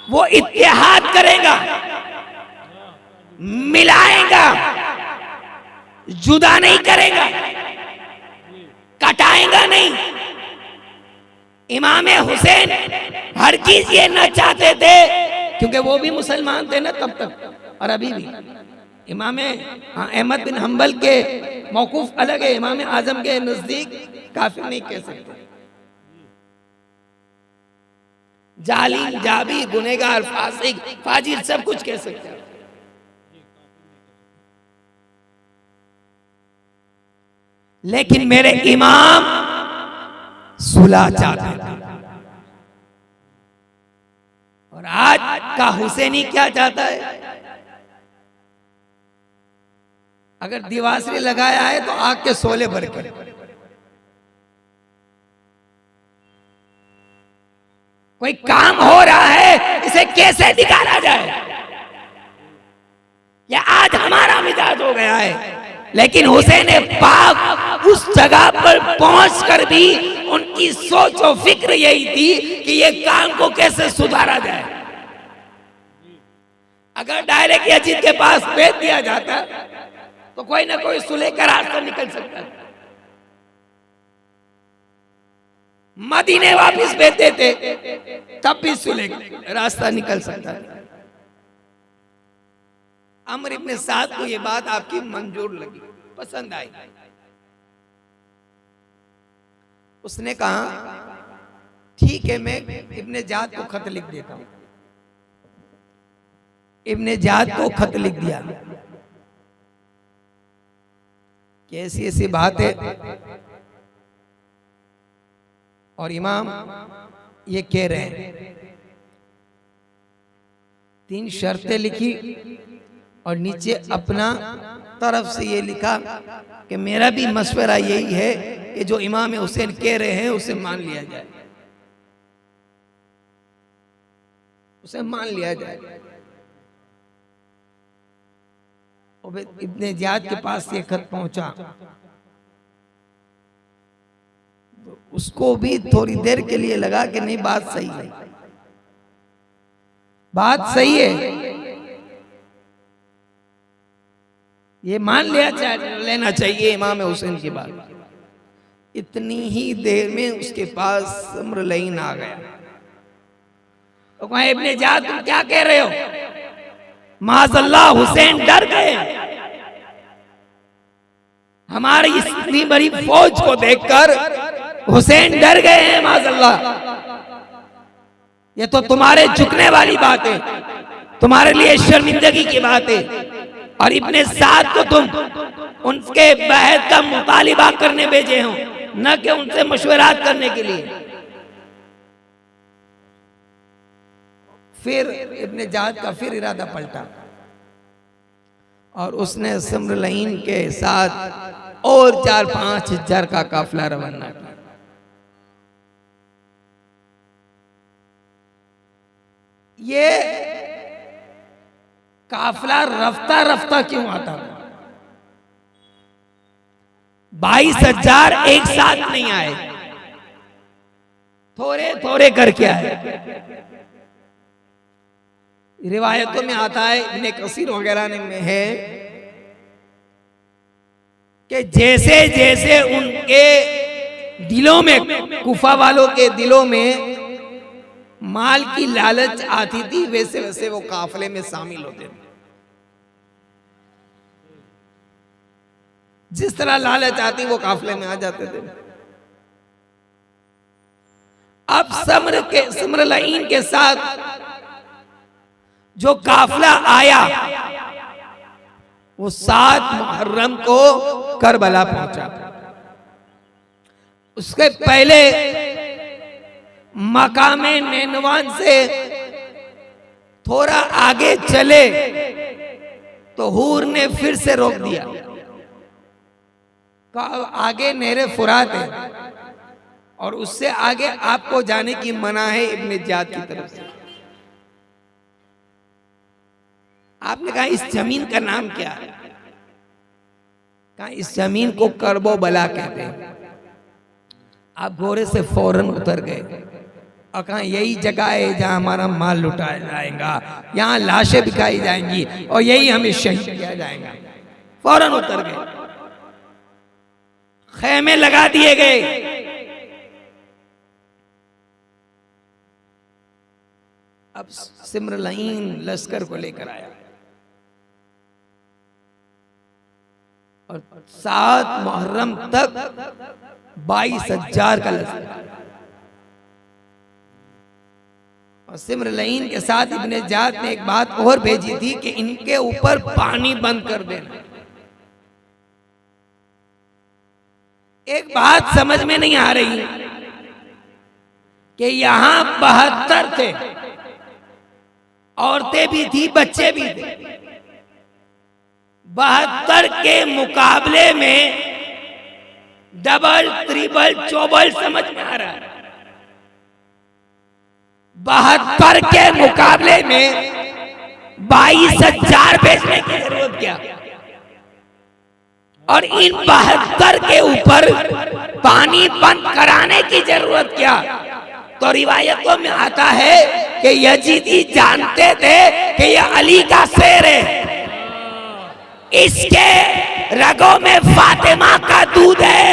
वो इत्तेहाद करेगा, मिलाएगा, जुदा नहीं करेगा, कटाएगा नहीं। इमाम हुसैन हर चीज ये न चाहते थे, क्योंकि वो भी मुसलमान थे ना तब तक, और अभी भी। इमाम अहमद बिन हंबल के मौकूफ अलग है, इमाम आजम के नजदीक काफिर नहीं कह सकते। जालिम, जाबी, गुनहगार, फासिक, फाजिर सब कुछ कह सकते हैं। लेकिन मेरे इमाम सुलह चाहते थे। और आज का हुसैनी क्या चाहता है? अगर दिवासरी लगाया है तो आग के शोले भर के, कोई काम हो रहा है इसे कैसे दिखाना जाए, या आज हमारा मिजाज हो गया है। लेकिन हुसैन पाक उस जगह पर पहुंचकर भी उनकी सोच और फिक्र यही थी कि ये काम को कैसे सुधारा जाए। अगर डायरेक्ट यजीद के पास भेज दिया जाता तो कोई ना कोई सुलह का रास्ता निकल सकता। मदीने वापस भेज देते तब भी सुलह का रास्ता निकल सकता। अमर इब्ने साद को ये बात आपकी मंजूर लगी, पसंद आई। उसने कहा ठीक है, मैं इब्ने जाद को खत लिख देता हूं। इब्ने जाद को खत लिख दिया कि ऐसी ऐसी बात है और इमाम ये कह रहे हैं। 3 शर्तें लिखी और नीचे अपना तरफ से ये लिखा कि मेरा भी मशवरा यही है कि जो इमाम हुसैन कह रहे हैं उसे मान लिया जाए, उसे मान लिया जाए। और इब्ने जाद के पास ये खत पहुंचा, उसको भी थोड़ी देर के लिए लगा कि नहीं, बात सही है, बात सही है, ये मान लिया लेना चाहिए इमाम हुसैन की बात। इतनी ही देर में उसके पास समरलईन आ गया। तो कहा इब्ने जाद तुम क्या कह रहे हो? माज़अल्लाह हुसैन डर गए, हमारी इतनी बड़ी फौज को देखकर हुसैन डर गए हैं माज़अल्लाह। ये तो तुम्हारे झुकने वाली बात है, तुम्हारे लिए शर्मिंदगी की बात है। और इब्ने साद को तुम उनके बहस का मुतालिबा करने भेजे हो, न कि उनसे मशवरात करने के लिए। फिर इब्ने जाद का फिर इरादा पलटा और उसने समरलईन के साथ और 4-5 हजार का काफिला रवाना किया। ये काफिला रफ्ता रफ्ता क्यों आता? 22,000 एक साथ नहीं आए, थोड़े थोड़े करके आए। रिवायतों में आता है, इब्ने कसीर वगैरह में है कि जैसे जैसे उनके दिलों में, कुफा वालों के दिलों में माल की लालच आती थी, वैसे वैसे वो काफिले में शामिल होते थे। जिस तरह लालच आती वो काफिले में आ जाते थे। अब समरलईन के साथ जो काफिला आया वो 7 मुहर्रम को करबला पहुंचा। उसके पहले मकामे नैनवान से थोड़ा आगे चले तो हूर ने फिर से रोक दिया, कहा आगे नहरे फुरात है और उससे आगे आपको जाने की मना है इब्ने जाद की तरफ से। आपने कहा इस जमीन का नाम क्या है? कहा इस जमीन को करबो बला कहते हैं। आप घोड़े से फौरन उतर गए और कहा यही जगह है जहां हमारा माल लुटाया जाएगा, यहाँ लाशें बिकाई जाएंगी और यही हमें शहीद किया जाएगा। फौरन उतर गए, खेमे लगा दिए गए। अब सिमरलईन लश्कर को लेकर आया और 7 मुहर्रम तक 22,000 का लश्कर। और सिमरलईन के साथ इब्ने जाद ने एक बात और भेजी थी कि इनके ऊपर पानी बंद कर देना। एक बात समझ में नहीं आ रही कि यहां 72 थे, औरतें भी थी, बच्चे भी थे। 72 के मुकाबले में डबल, ट्रिपल, चौबल समझ में आ रहा है। 72 के मुकाबले में 22,000 भेजने की जरूरत क्या? और इन 72 के ऊपर पानी बंद कराने की जरूरत क्या? तो रिवायतों में आता है कि यजीदी जानते थे कि यह अली का शेर है, इसके रगों में फातिमा का दूध है।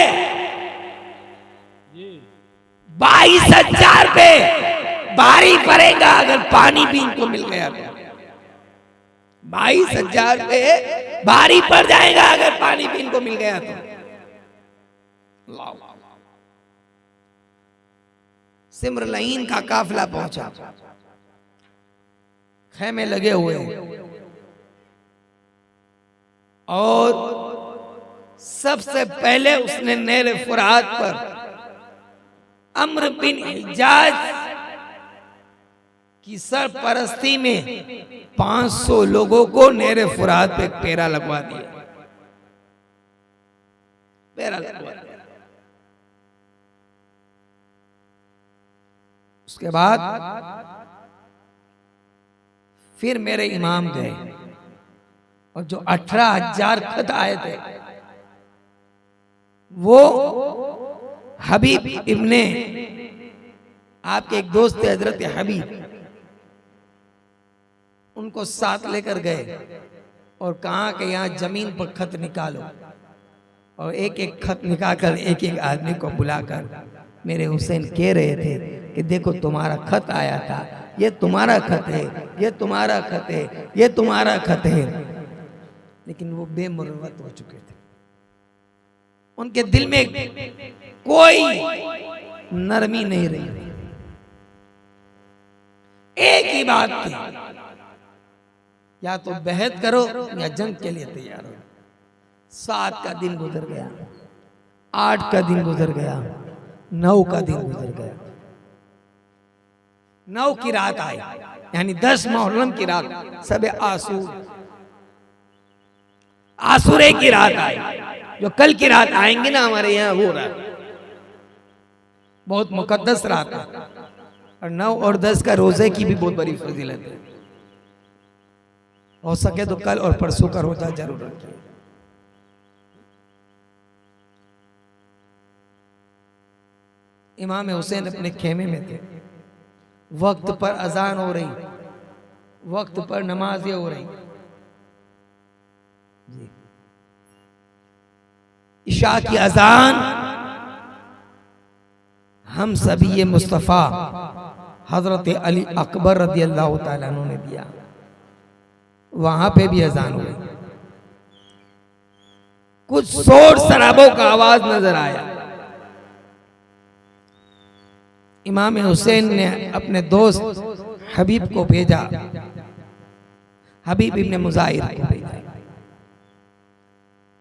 22,000 पे भारी पड़ेगा अगर पानी भी इनको मिल गया तो। 22,000 पे भारी पड़ जाएगा अगर पानी भी इनको मिल गया तो। सिमरलईन का काफिला पहुंचा, खेमे लगे हुए और सबसे पहले उसने नहर फुरात पर अम्र बिन हिजाज की सरपरस्ती में 500 लोगों को नहर फुरात पे पेरा लगवा दिया। पेरा लगवा दिया। उसके बाद फिर मेरे इमाम गए और जो 18,000 खत आए थे वो हबीब इब्ने, आपके एक दोस्त थे हजरत हबीब, उनको साथ लेकर गए और कहा कि यहाँ जमीन पर खत निकालो, और एक एक खत निकालकर एक एक आदमी को बुलाकर मेरे हुसैन कह रहे थे कि देखो तुम्हारा खत आया था, ये तुम्हारा खत है, ये तुम्हारा खत है, ये तुम्हारा खत है। लेकिन वो बेमुरवत हो चुके थे, उनके दिल में कोई नरमी नहीं रही। एक ही बात थी, या तो बेहद करो या जंग के लिए तैयार हो। 7 का दिन गुजर गया, 8 का दिन गुजर गया, 9 का दिन गुजर गया। 9 की रात आई, यानी 10 मुहर्रम की रात, सब आसुरे की रात आई, जो कल की रात आएंगे ना हमारे यहाँ, वो रात बहुत मुकद्दस रात है। और 9 और 10 का रोजे की भी बहुत बड़ी फजीलत है। हो सके तो कल और परसों का रोजा जरूर रखिए। इमाम हुसैन अपने खेमे में थे, वक्त पर अजान हो रही, वक्त पर नमाजें हो रही जी। इशा की अजान हम सभी ये मुस्तफ़ा हजरत अली अकबर रज़ी अल्लाह तआला अन्हु ने दिया, वहां पे भी अजान हुई। कुछ शोर शराबों का आवाज नजर आया। इमाम हुसैन ने अपने दोस्त हबीब को भेजा, हबीब इब्ने मुजाहिर को भेजा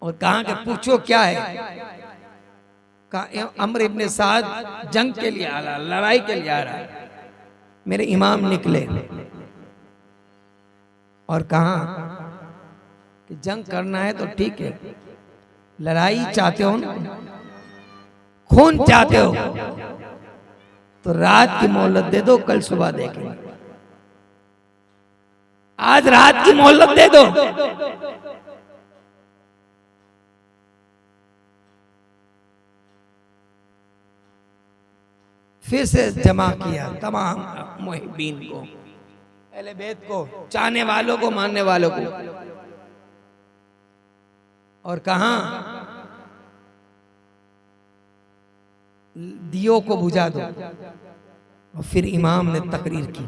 और कहा कि पूछो क्या है। कहा अम्र इब्ने साद जंग के लिए आ रहा, लड़ाई के लिए आ रहा है। मेरे इमाम निकले और कहा कि जंग करना है तो ठीक है, लड़ाई चाहते हो ना, खून चाहते हो तो रात की मोहलत दे दो, कल सुबह देखेंगे। आज रात की मोहलत दे दो। फिर से जमा किया तमाम मुहिब्बीन को, अहले बैत को, चाहने वालों को, मानने वालों को, और कहा दियों को बुझा दो। और फिर इमाम ने तकरीर की,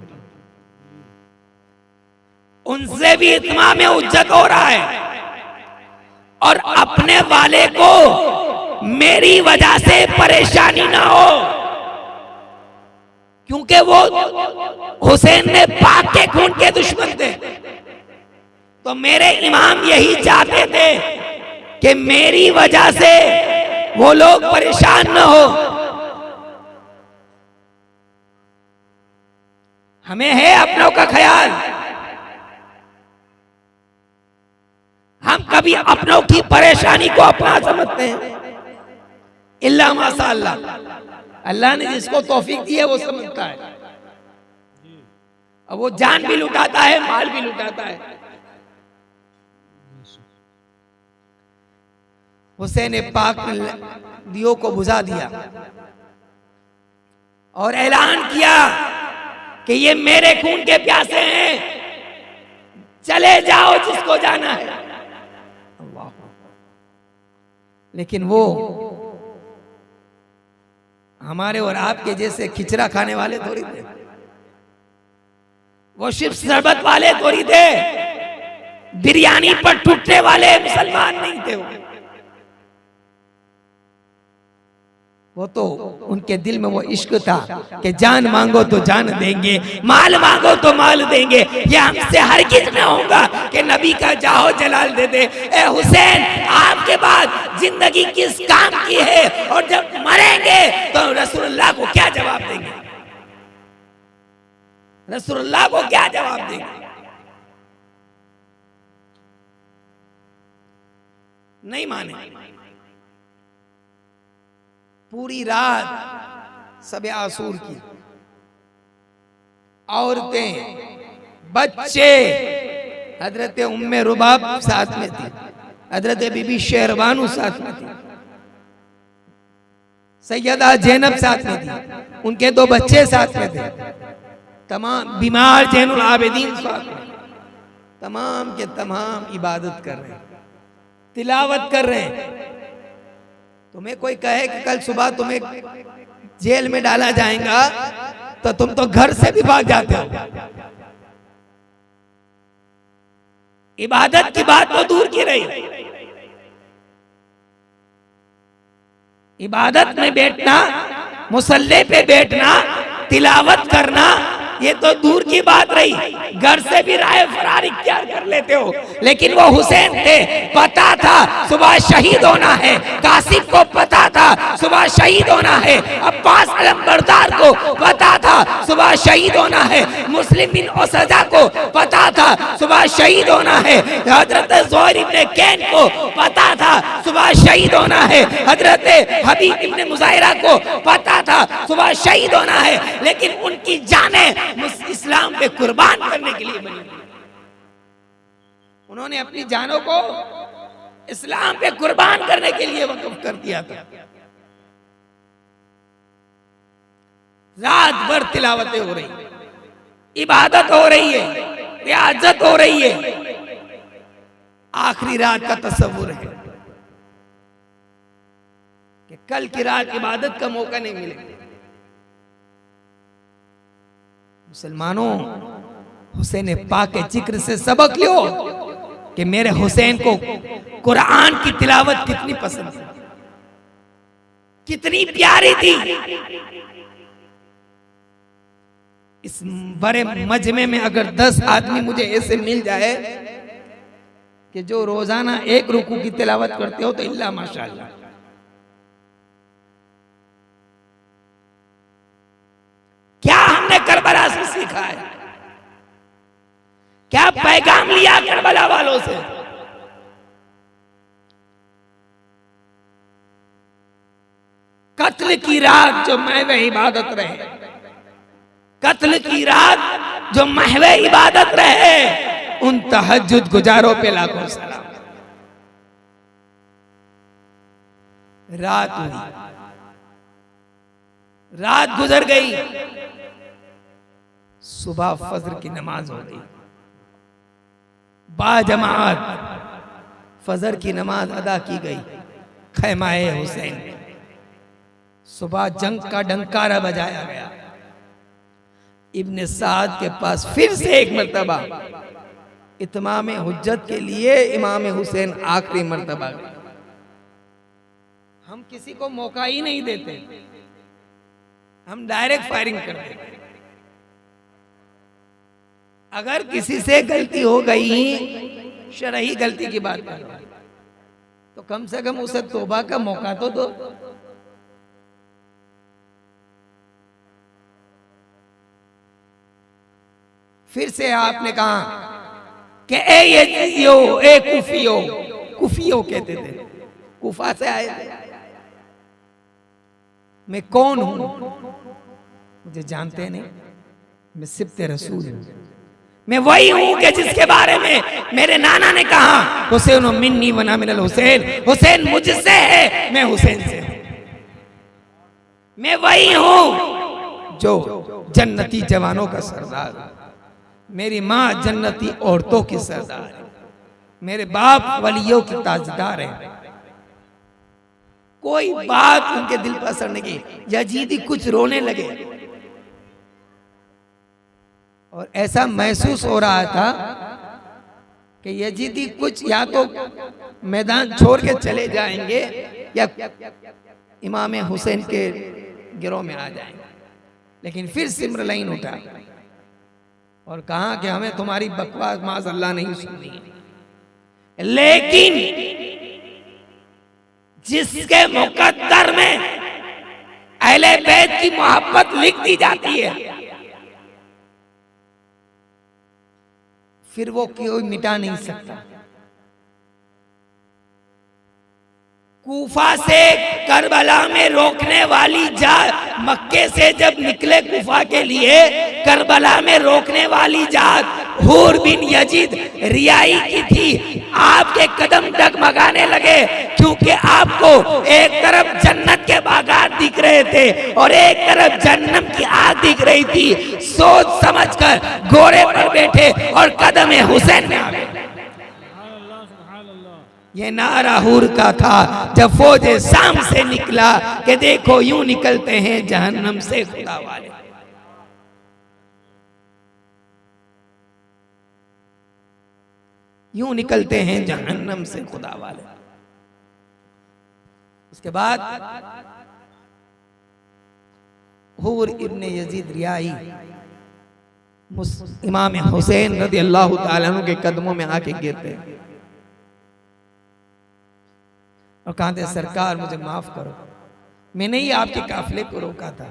उनसे भी इत्माम उज्जत हो रहा है और अपने वाले को मेरी वजह से परेशानी ना हो, क्योंकि वो हुसैन ने पाक के खून के दुश्मन थे। तो मेरे इमाम यही चाहते थे कि मेरी वजह से वो लोग परेशान न हो। हमें है अपनों का ख्याल, हम कभी अपनों की परेशानी को अपना समझते हैं। इल्ला माशा अल्लाह, अल्लाह ने जिसको तौफीक दी है वो समझता है। अब वो जान भी लुटाता है, माल भी लुटाता है। हुसैन पाक ने दियो को बुझा दिया और ऐलान किया कि ये मेरे खून के प्यासे हैं, चले जाओ जिसको जाना है। लेकिन वो हमारे और आपके जैसे खिचड़ा खाने वाले थोड़ी थे, वो सिर्फ शरबत वाले थोड़ी थे, बिरयानी पर टूटने वाले मुसलमान नहीं थे। वो तो उनके दिल में वो इश्क था कि जान मांगो तो जान देंगे, माल मांगो तो माल देंगे। ये हमसे हरगिज़ न होगा कि नबी का जाहो जलाल दे दे। ए हुसैन, आपके बाद जिंदगी किस काम की है, और जब मरेंगे तो रसूलुल्लाह को क्या जवाब देंगे? रसूलुल्लाह को क्या जवाब देंगे? नहीं माने। पूरी रात सबे आसूर की, औरतें, बच्चे, हजरत उम्मे रुबाब साथ में थी, हजरत बीबी शेरबानू साथ में थी, सैयदा जैनब साथ में थी, उनके 2 बच्चे साथ में थे, तमाम बीमार जैनुल आबिदीन साथ में, तमाम के तमाम इबादत कर रहे हैं, तिलावत कर रहे हैं। तुम्हें कोई कहे कि कल सुबह तुम्हें जेल में डाला जाएगा तो तुम तो घर से भी भाग जाते हो। इबादत की बात तो दूर की रही, इबादत में बैठना, मुसल्ले पे बैठना, तिलावत करना, ये तो दूर की बात रही, घर से भी राय फरार इख्तियार कर लेते हो। लेकिन वो हुसैन थे, पता था सुबह शहीद होना है, कासिम को पता था सुबह शहीद होना है, अब्बास अलमबरदार को पता था सुबह शहीद होना है, मुस्लिम बिन उसजा को पता था सुबह शहीद होना है, हजरत ज़ुहैर इब्ने कैन को पता था सुबह शहीद होना है, हजरत हबीब इब्ने मुज़ाहिरा को पता था सुबह शहीद होना है। लेकिन उनकी जानें इस्लाम पे कुर्बान करने के लिए बनी, उन्होंने अपनी जानों को इस्लाम पे कुर्बान करने के लिए वक़्फ़ कर दिया था। रात भर तिलावतें हो रही, इबादत हो रही है, रियाजत हो रही है। आखिरी रात का तस्वुर है कि कल की रात इबादत का मौका नहीं मिलेगा। मुसलमानों, हुसैन पाक के जिक्र से सबक लो कि मेरे हुसैन को कुरान की तिलावत कितनी पसंद थी, कितनी प्यारी थी। इस बड़े मजमे में अगर 10 आदमी मुझे ऐसे मिल जाए कि जो रोजाना 1 रुकू की तिलावत करते हो तो इल्ला माशाअल्लाह। क्या हमने करबला से सीखा है? क्या पैगाम लिया करबला वालों से? कत्ल की रात जो महवे इबादत रहे, कत्ल की रात जो महवे इबादत रहे, उन तहज्जुद गुजारों पे लाखों सलाम। रात हुई, रात गुजर गई, सुबह फजर की नमाज हो गई, बाजमात फजर की नमाज अदा की गई खैमाए हुसैन। सुबह जंग का डंकारा बजाया गया। इब्ने साद के पास फिर से एक मर्तबा इत्माम हुज्जत के लिए इमाम हुसैन आखिरी मर्तबा गए। हम किसी को मौका ही नहीं देते, हम डायरेक्ट फायरिंग करते हैं। अगर किसी से गलती हो गई, शरही गलती की बात कर, तो कम से कम उसे तौबा का मौका तो दो। फिर से आपने कहा कि ए यजीदियो, ए कुफियो, कुफियो कहते थे, कुफा से आए थे। मैं कौन हूं? मुझे जानते नहीं, मैं सिब्ते रसूल हूं। मैं वही हूं कि जिसके बारे में मेरे नाना ने कहा, हुसैन मिन्नी वना मिनल हुसैन, हुसैन मुझसे है, मैं हुसैन से हूं। मैं वही हूं जो जन्नती जवानों का सरदार हूं। मेरी माँ जन्नती औरतों की सरदार है, मेरे बाप वलियों की ताजदार है। कोई बात उनके दिल पर असर नहीं की। यजीदी कुछ रोने लगे और ऐसा महसूस हो रहा था कि यजीदी कुछ या तो मैदान छोड़ के चले जाएंगे या इमाम हुसैन के गिरोह में आ जाएंगे। लेकिन फिर सिमरलाइन उठा और कहा कि हमें तुम्हारी बकवास माज़अल्लाह नहीं सुननी, लेकिन जिसके मुकद्दर में अहले बैत की मोहब्बत लिख दी जाती है, फिर वो कोई मिटा नहीं सकता। कूफा से करबला में रोकने वाली जात, मक्के से जब निकले कूफा के लिए, करबला में रोकने वाली जात हूर बिन यजीद रियाई की थी। आपके कदम डगमगाने लगे क्योंकि आपको एक तरफ जन्नत के बागात दिख रहे थे और एक तरफ जहन्नम की आग दिख रही थी। सोच समझकर घोड़े पर बैठे और कदम हुसैन में आ गए। ये नारा हूर का था जब फौज शाम से निकला कि देखो यूं निकलते हैं जहन्नम से खुदा वाले। यूं निकलते हैं जहन्नम से खुदा वाले। उसके बाद हूर इब्ने यजीद रियाई इमाम हुसैन रज़ी अल्लाह ताला अन्हु के कदमों में आके गिरते हैं और कहते सरकार मुझे माफ करो, मैंने ही आपके काफिले को रोका था।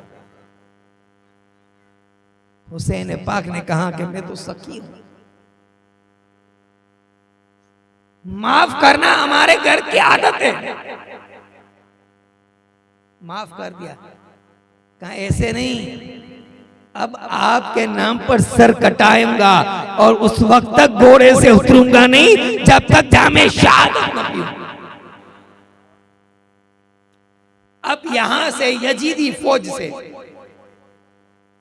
हुसैन पाक ने कहा कि मैं तो सकी हूं, माफ करना हमारे घर की आदत है। माफ कर दिया। कहा ऐसे नहीं, अब आपके नाम पर सर कटाऊंगा और उस वक्त तक घोड़े से उतरूंगा नहीं जब तक जामे शहादत न पीऊं। अब यहां से यजीदी फौज से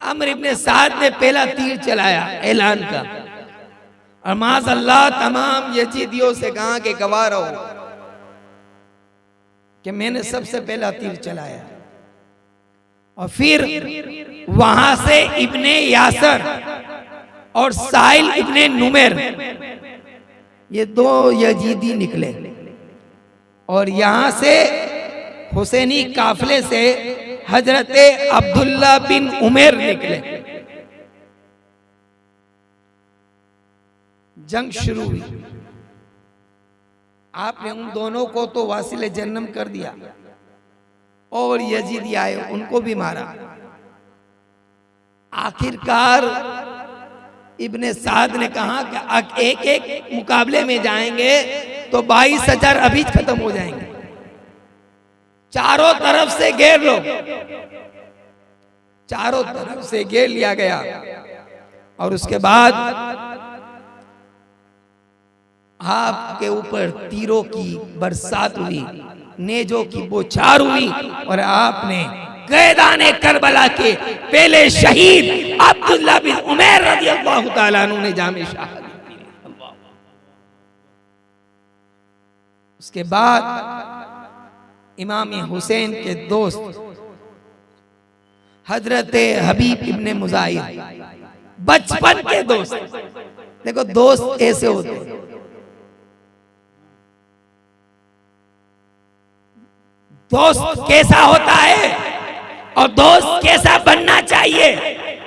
अमर इब्ने साद ने पहला तीर चलाया ऐलान का, और माज़अल्लाह तमाम यजीदियों से कहा कि गवाह रहो कि मैंने सबसे पहला तीर चलाया। और फिर वहां से इब्ने यासर और साहिल इब्ने नुमेर ये दो यजीदी निकले और यहां से हुसैनी काफिले से हजरत अब्दुल्ला बिन उमर निकले। जंग शुरू हुई। आपने उन दोनों को तो वासिले जन्नम कर दिया और यजीदी आए उनको भी मारा। आखिरकार इब्ने साद ने कहा कि एक एक मुकाबले में जाएंगे तो 22,000 अभी खत्म हो जाएंगे, चारों तरफ से घेर लो। चारों तरफ से घेर लिया गया और उसके बाद आपके ऊपर तीरों की बरसात हुई, नेजों की बौछार हुई और आपने कैदाने करबला के पहले शहीद अब्दुल्ला बिन उमर रज़ी अल्लाह ताला अन्हु ने जामे शहादत दी। उसके बाद इमाम हुसैन के दोस्त हजरत हबीब इब्ने मुजाहिर, बचपन के दोस्त। देखो दोस्त ऐसे होते हैं, दोस्त कैसा होता है और दोस्त कैसा बनना चाहिए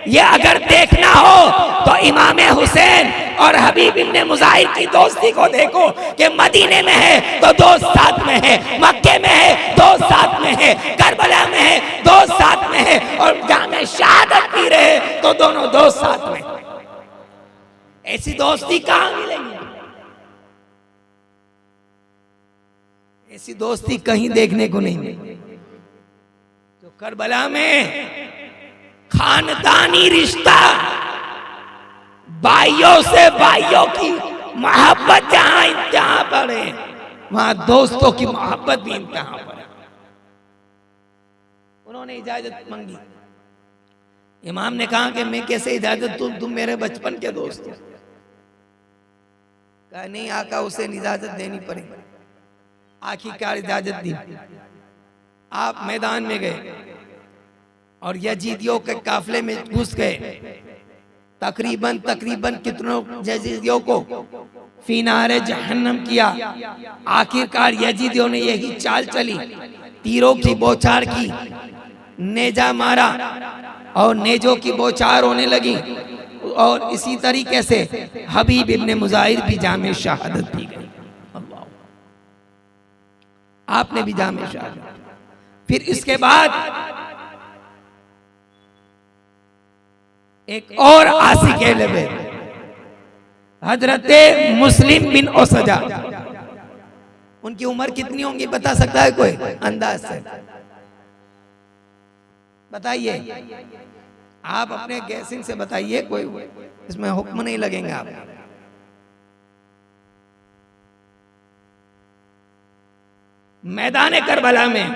ये अगर देखना हो तो इमाम हुसैन और हबीब इब्ने मुजाहिर की दोस्ती को देखो कि मदीने में है तो दोस्त साथ में है, मक्के में है दोस्त साथ में है, करबला में है दोस्त साथ में है, और जामे शहादत पी रहे तो दोनों दोस्त साथ में। ऐसी दोस्ती कहां मिलेगी? ऐसी दोस्ती कहीं देखने को नहीं मिली। तो करबला में खानदानी रिश्ता, भाइयों से भाइयों की मोहब्बत जहां इंतहा पर है, वहां दोस्तों की मोहब्बत भी इंतहा पर है। उन्होंने इजाजत मांगी। इमाम ने कहा कि मैं कैसे इजाजत दूं, तुम मेरे बचपन के दोस्त हो। कहा नहीं आका, उसे इजाजत देनी पड़ेगी। आखिरकार इजाजत दी। आप मैदान में गए और यजीदियों के काफले में घुस गए। तकरीबन कितनों यजीदियों को फिनारे जहन्नम किया। आखिरकार यजीदियों ने यही चाल चली, तीरों की बौछार की, नेजा मारा और नेजों की बौछार होने लगी। और इसी तरीके से हबीब इब्ने मुजाहिर भी जामे शहादत पी गई। आपने भी जामे शहादत। फिर इसके बाद एक और आशिक लबे हजरत मुस्लिम बिन ओसजा। उनकी उम्र कितनी होंगी बता सकता है कोई अंदाज से? बताइए, आप अपने गैसिंग से बताइए, कोई इसमें हुक्म नहीं लगेंगे आप। मैदान करबला में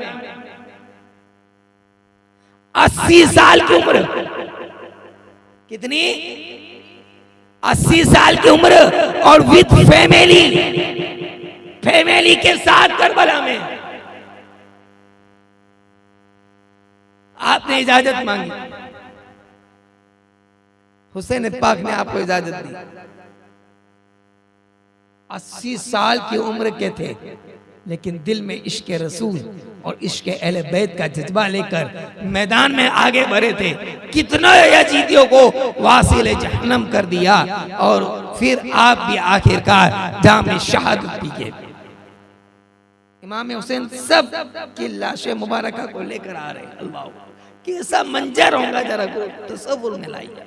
80 साल की उम्र। कितनी? 80 साल की उम्र और विद फैमिली के साथ करबला में आपने इजाजत मांगी। हुसैन पाक ने आपको इजाजत दी। 80 साल की उम्र के थे, लेकिन दिल में इश्क रसूल और इश्क अहले बैत का जज्बा लेकर मैदान में आगे बढ़े थे। कितने यजीदियों को वासिल जहन्नम कर दिया, और फिर आप भी आखिरकार जामे शहादत पी गए। इमाम हुसैन सब की लाशें मुबारका को लेकर आ रहे हैं। अल्लाह, कैसा मंजर होगा, जरा को तसव्वुर में लाइए।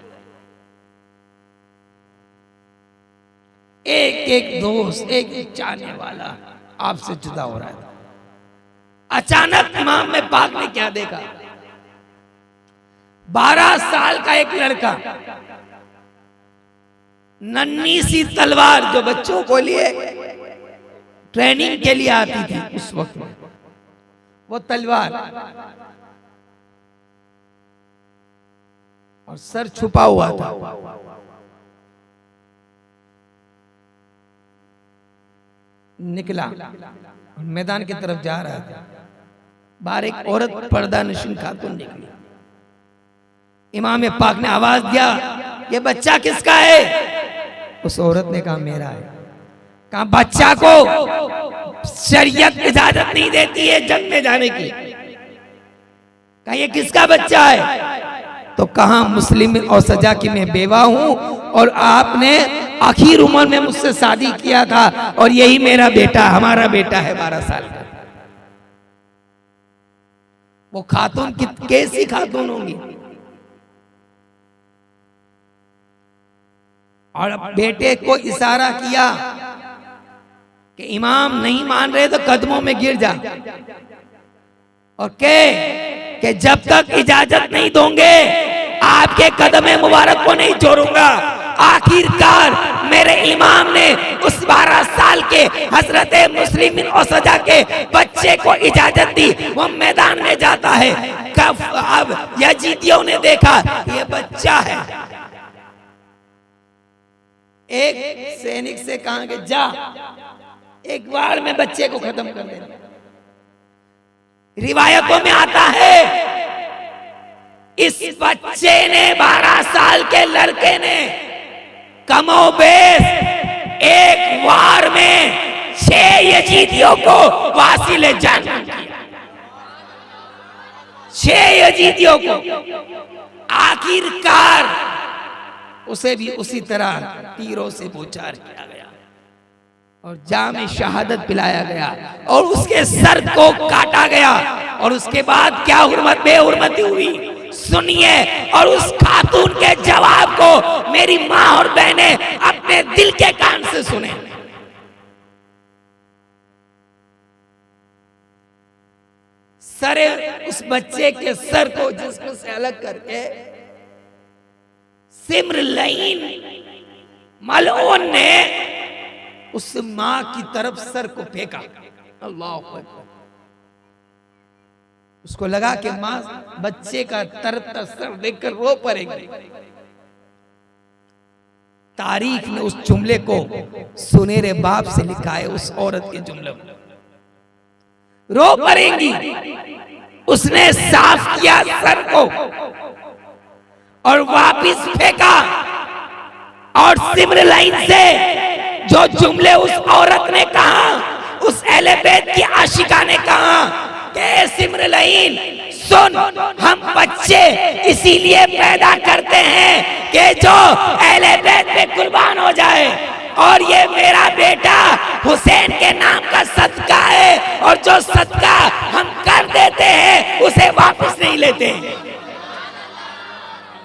एक एक दोस्त, एक एक चाहने वाला आपसे जुदा हो रहा है। अचानक इमाम में पाक ने क्या देखा? 12 साल का एक लड़का, नन्ही सी तलवार जो बच्चों को लिए ट्रेनिंग के लिए आती थी उस वक्त में, वो तलवार और सर छुपा हुआ था। निकला और मैदान की तरफ जा रहा था। बाहर एक औरत पर्दा नशीन खातून निकली। इमाम पाक ने आवाज दिया, ये बच्चा किसका है? उस औरत ने कहा मेरा है। कहा बच्चा को शरीयत इजाजत नहीं देती है जंग में जाने की। कहा ये किसका बच्चा है? तो कहा मुस्लिम और सजा की मैं बेवा हूं और आपने आखिर उम्र में मुझसे शादी किया था, और यही मेरा बेटा, हमारा बेटा है 12 साल का। वो खातून कैसी खातून होंगी? और बेटे को इशारा किया कि इमाम नहीं मान रहे तो कदमों में गिर जा, और कि जब तक इजाजत नहीं दोगे आपके कदम मुबारक को नहीं छोड़ूंगा। आखिरकार मेरे इमाम ने उस 12 साल के हजरत मुस्लिम बिन ओसजा के बच्चे को इजाजत दी। वो मैदान में जाता है। अब यजीदियों ने देखा ये बच्चा है। एक सैनिक से कहा कि जा एक बार में बच्चे को खत्म कर दे। रिवायतों में आता है इस बच्चे ने 12 साल के लड़के ने कमोबेश एक वार में 6 यजीदियों को वासिले जहन्नम किया। 6 यजीदियों को। आखिरकार उसे भी उसी तरह तीरों से बौछार किया गया और जाम शहादत पिलाया गया और उसके सर को काटा गया। और उसके बाद क्या हुर्मत बेहुर्मती हुई सुनिए, और उस खातून के जवाब को मेरी माँ और बहनें अपने दिल के कान से सुने। सरे उस बच्चे के सर को जिस्म से अलग करके सिमरलईन मलऊन ने उस मां की तरफ सर को फेंका। अल्लाह अकबर। उसको लगा कि मां बच्चे का तरता सर देखकर रो पड़ेगी। तारीख ने उस जुमले को सुनहरे बाप से लिखा है, उस औरत के जुमले में रो पड़ेगी। उसने साफ किया सर को और वापिस फेंका और सिमरलईन से जो जुमले उस औरत ने कहा, उस अहले बैत की आशिका ने कहा कि सिमरलईन सुन, हम बच्चे इसीलिए पैदा करते हैं कि जो अहले बैत पे कुर्बान हो जाए, और ये मेरा बेटा हुसैन के नाम का सदका है, और जो सदका हम कर देते हैं उसे वापस नहीं लेते।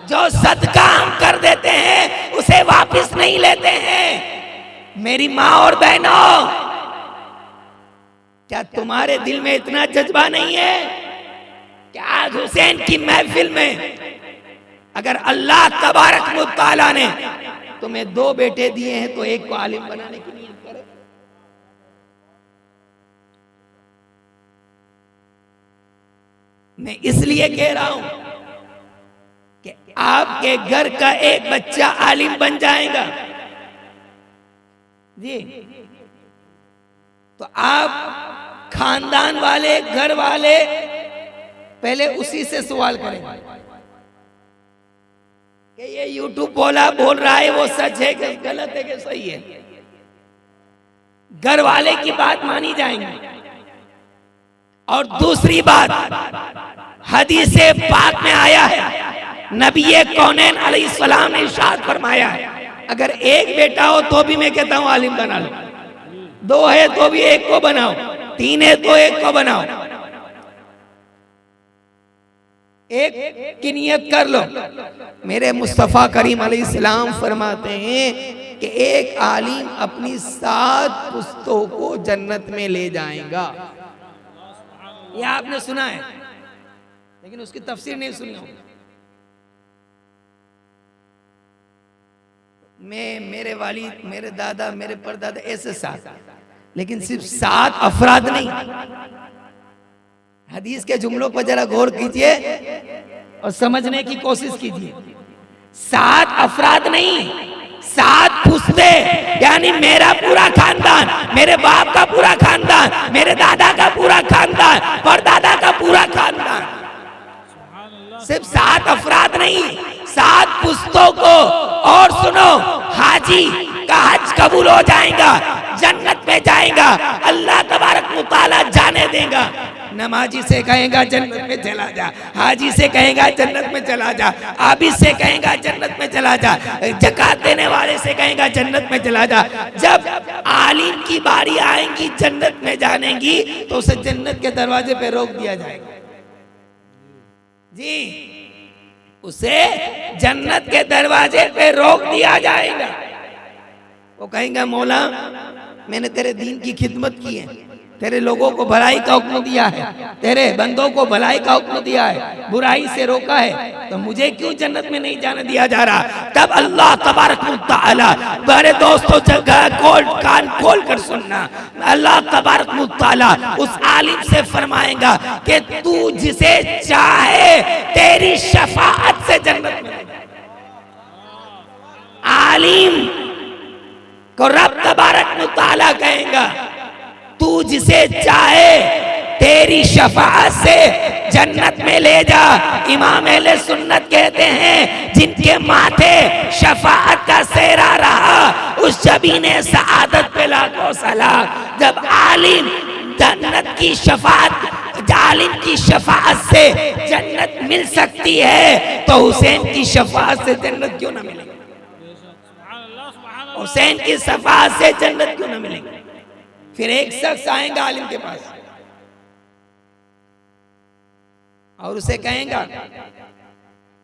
जो सदका हम कर देते हैं उसे वापस नहीं लेते हैं। मेरी माँ और बहनों, क्या तुम्हारे दिल में इतना जज्बा नहीं है कि आज हुसैन की महफिल में अगर अल्लाह तबारक व तआला ने तुम्हें 2 बेटे दिए हैं तो एक को आलिम बनाने की नीयत करे? मैं इसलिए कह रहा हूं कि आपके घर का एक बच्चा आलिम बन जाएगा जी, तो आप खानदान वाले, घर वाले पहले उसी से सवाल करेंगे कि ये यूट्यूब बोला बोल रहा है वो सच है कि गलत है कि सही है। घर वाले की बात मानी जाएंगी। और दूसरी बात, हदीस पाक में आया है, नबी कौनैन अलैहिस्सलाम ने इरशाद फरमाया है, अगर एक बेटा हो तो भी मैं कहता हूं आलिम बना लो, 2 है तो भी एक को बनाओ, 3 है तो एक को बनाओ, एक की नियत कर लो। मेरे मुस्तफा करीम अलैहिस्सलाम फरमाते हैं कि एक आलिम अपनी 7 पुश्तों को जन्नत में ले जाएगा। ये आपने सुना है, लेकिन उसकी तफसीर नहीं सुनी होगी। मैं, मेरे वालिद, मेरे दादा, मेरे परदादा, ऐसे 7, लेकिन सिर्फ 7 अफराद नहीं। हदीस के जुमलों पर जरा गौर कीजिए और समझने की कोशिश कीजिए। 7 अफराद नहीं, 7 पुश्ते, यानी मेरा पूरा खानदान, मेरे बाप का पूरा खानदान, मेरे दादा का पूरा खानदान, परदादा का पूरा खानदान। सिर्फ 7 अफराद नहीं, 7 पुश्तों को। और सुनो, हाजी का हज कबूल हो जाएगा, जन्नत में जाएगा, अल्लाह तबारक व तआला जाने देगा। नमाजी से कहेगा जन्नत में चला जा, हाजी से कहेगा जन्नत में चला जा, आबिद से कहेगा जन्नत में चला जा, ज़कात देने वाले से कहेगा जन्नत में चला जा। जब आलिम की बारी आएगी जन्नत में जाने की, तो उसे जन्नत के दरवाजे पे रोक दिया जाएगा जी, उसे जन्नत के दरवाजे पे रोक दिया जाएगा। वो कहेंगे मौला, मैंने तेरे दीन की खिदमत की है, तेरे लोगों को भलाई का हुक्म दिया है, तेरे बंदों को भलाई का हुक्म दिया है, बुराई से रोका है, तो मुझे क्यों जन्नत में नहीं जाने दिया जा रहा? तब अल्लाह तबारक व तआला, मेरे दोस्तों कान खोल कर सुनना, अल्लाह तबारक व तआला उस आलिम से फरमाएगा कि तू जिसे चाहे तेरी शफाअत से जन्नत में। आलिम को रब तबारक व तआला कहेगा, तू जिसे चाहे तेरी शफाअत से जन्नत में ले जा। इमाम अहले सुन्नत कहते हैं, जिनके माथे शफाअत का सेहरा रहा, उस शबीने सआदत पे लाखों सलाम। जब आलिम जन्नत की शफाअत, आलिम की शफाअत से जन्नत मिल सकती है, तो हुसैन की शफाअत से जन्नत क्यों ना मिले? हुसैन की शफाअत से जन्नत क्यों न मिलेगी? फिर एक शख्स आएगा आलिम के पास और उसे कहेगा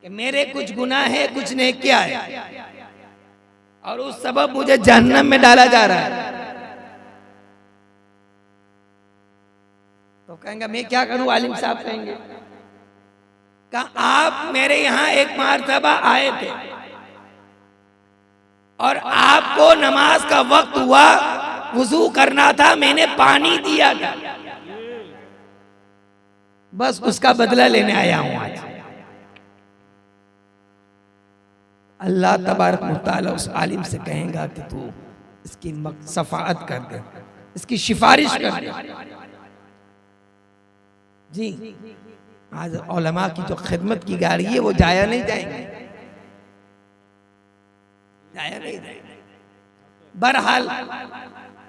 कि मेरे कुछ गुनाह है, कुछ नेकियां है और उस सबब मुझे जहन्नम में डाला जा रहा है। तो कहेंगे मैं क्या करूं? आलिम साहब कहेंगे कहा आप मेरे यहां एक मरतबा आए थे और आपको नमाज का वक्त हुआ, वुजू करना था, मैंने पानी दिया था, बस उसका बदला लेने आया हूं आज। अल्लाह तबारक व तआला उस आलिम से कहेगा कि तू इसकी शफाअत कर दे, इसकी सिफारिश कर दे। जी आज उलमा की जो खिदमत की गाड़ी है वो जाया नहीं जाएंगे, जाया नहीं जाएंगे। बहरहाल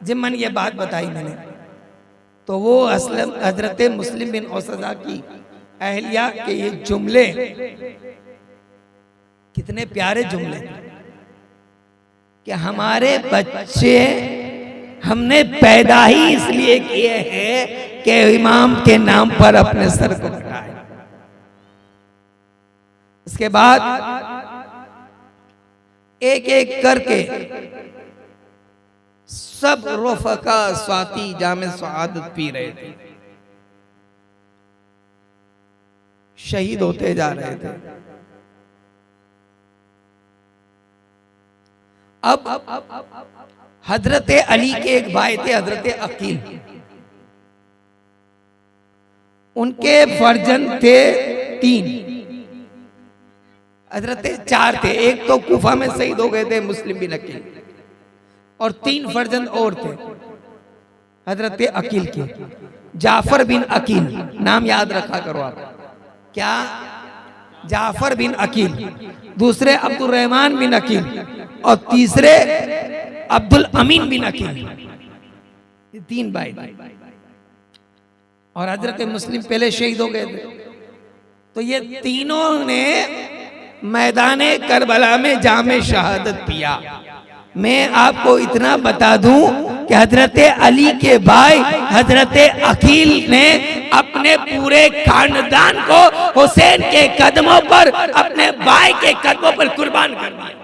जिम्मन ये बात बताई मैंने, तो वो असलम हजरत मुस्लिम बिन औसदा की अहलिया के ये जुमले कितने प्यारे जुमले कि हमारे बच्चे हमने पैदा ही इसलिए किए हैं कि इमाम के नाम पर अपने सर को कटाए। इसके बाद एक एक करके सब रफ़का स्वाति जामे सआदत पी रहे थे, शहीद होते जा रहे थे। अब हजरत अली के एक भाई थे हजरत अकील, उनके फर्जंद थे 3, हजरत 4 थे, एक तो कूफा में शहीद हो गए थे मुस्लिम बिन अकील, और 3 फर्जंद और थे हजरत अकील के। जाफर बिन अकील, नाम याद रखा करो आप, क्या? जाफर बिन अकील, दूसरे अब्दुल रहमान बिन अकील और तीसरे अब्दुल अमीन बिन अकील। ये 3 भाई थे और हजरत मुस्लिम पहले शहीद हो गए थे। तो ये तीनों ने मैदाने करबला में जामे शहादत पिया। मैं आपको इतना बता दूं कि हजरत अली के भाई हजरत अकील ने अपने पूरे खानदान को हुसैन के कदमों पर, अपने भाई के कदमों पर कुर्बान कर दिया।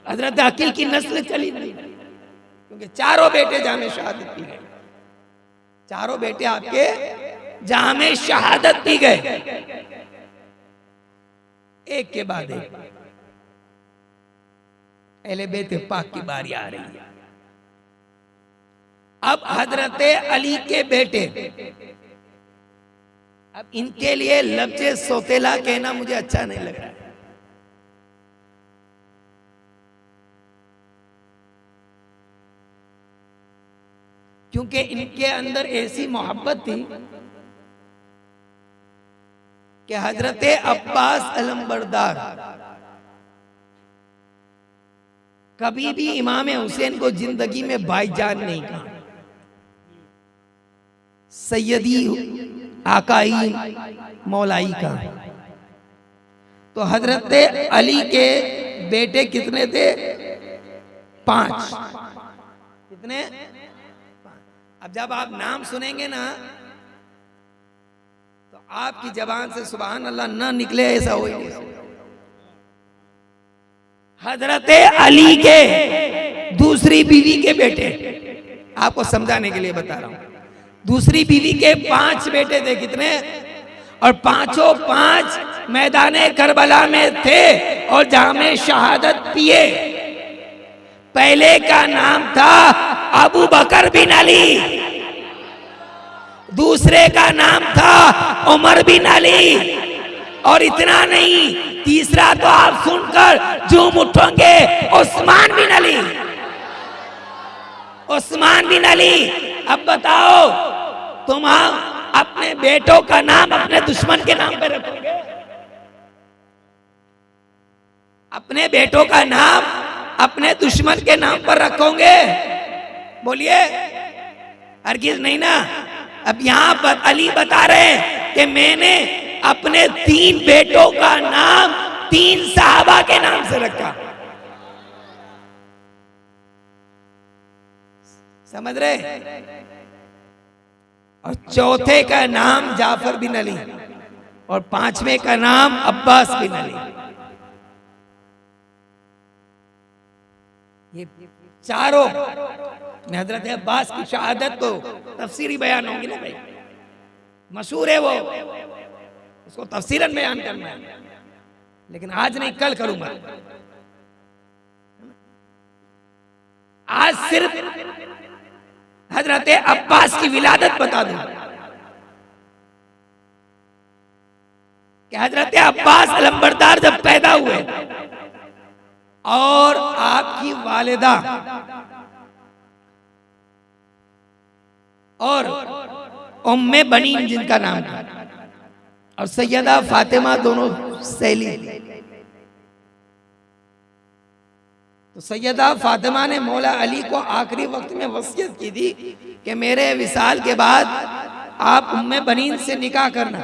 हजरत अकील की नस्ल चली नहीं, क्योंकि चारों बेटे जामे शहादत पी गए, चारों बेटे आपके जामे शहादत पी गए, एक के बाद एक। अहले बैत पाक की बारी आ रही है। अब हजरत अली के बेटे, अब इनके लिए लफ्ज़ सौतेला कहना मुझे अच्छा नहीं लग रहा है, क्योंकि इनके अंदर ऐसी मोहब्बत थी कि हजरत अब्बास अलमबरदार कभी भी इमाम हुसैन को जिंदगी में भाईजान नहीं कहा, सैयदी आकाई मौलाई का। तो हजरत अली के बेटे कितने थे? 5। कितने? अब जब आप नाम सुनेंगे ना तो आपकी जबान से सुभान अल्लाह ना निकले, ऐसा हो ही नहीं। हजरत अली के दूसरी बीवी के बेटे, आपको समझाने के लिए बता रहा हूं, दूसरी बीवी के 5 बेटे थे। कितने? और पांचों 5 मैदाने करबला में थे और जामे शहादत पिए। पहले का नाम था अबू बकर बिन अली, दूसरे का नाम था उमर बिन अली, और इतना नहीं, तीसरा तो आप सुनकर झूम उठोगे, उस्मान बिन अली। उस्मान बिन अली। अब बताओ तुम अपने बेटों का नाम अपने दुश्मन के नाम पे रखोगे? अपने बेटों का नाम अपने दुश्मन के नाम पर रखोगे? बोलिए, हरगिज नहीं ना। अब यहां पर अली बता रहे हैं कि मैंने अपने 3 बेटों का नाम 3 सहाबा के नाम से रखा। समझ रहे? और चौथे का नाम जाफर बिन अली और पांचवें का नाम अब्बास बिन अली। ये चारों में हजरत अब्बास की शहादत को तफसीरी बयान होगी ना भाई, मशहूर है वो, उसको तफसीरन बयान करना है, लेकिन आज नहीं कल करूंगा। आज सिर्फ हजरत अब्बास की विलादत बता दूं कि हजरत अब्बास अलंबरदार जब पैदा हुए और आपकी वालिदा और उम्मे बनीन जिनका नाम था और सैयदा फातिमा दोनों सहेली, तो सैयदा फातिमा ने मौला अली को आखिरी वक्त में वसीयत की थी कि मेरे विसाल के बाद आप उम्मे बनीन से निकाह करना,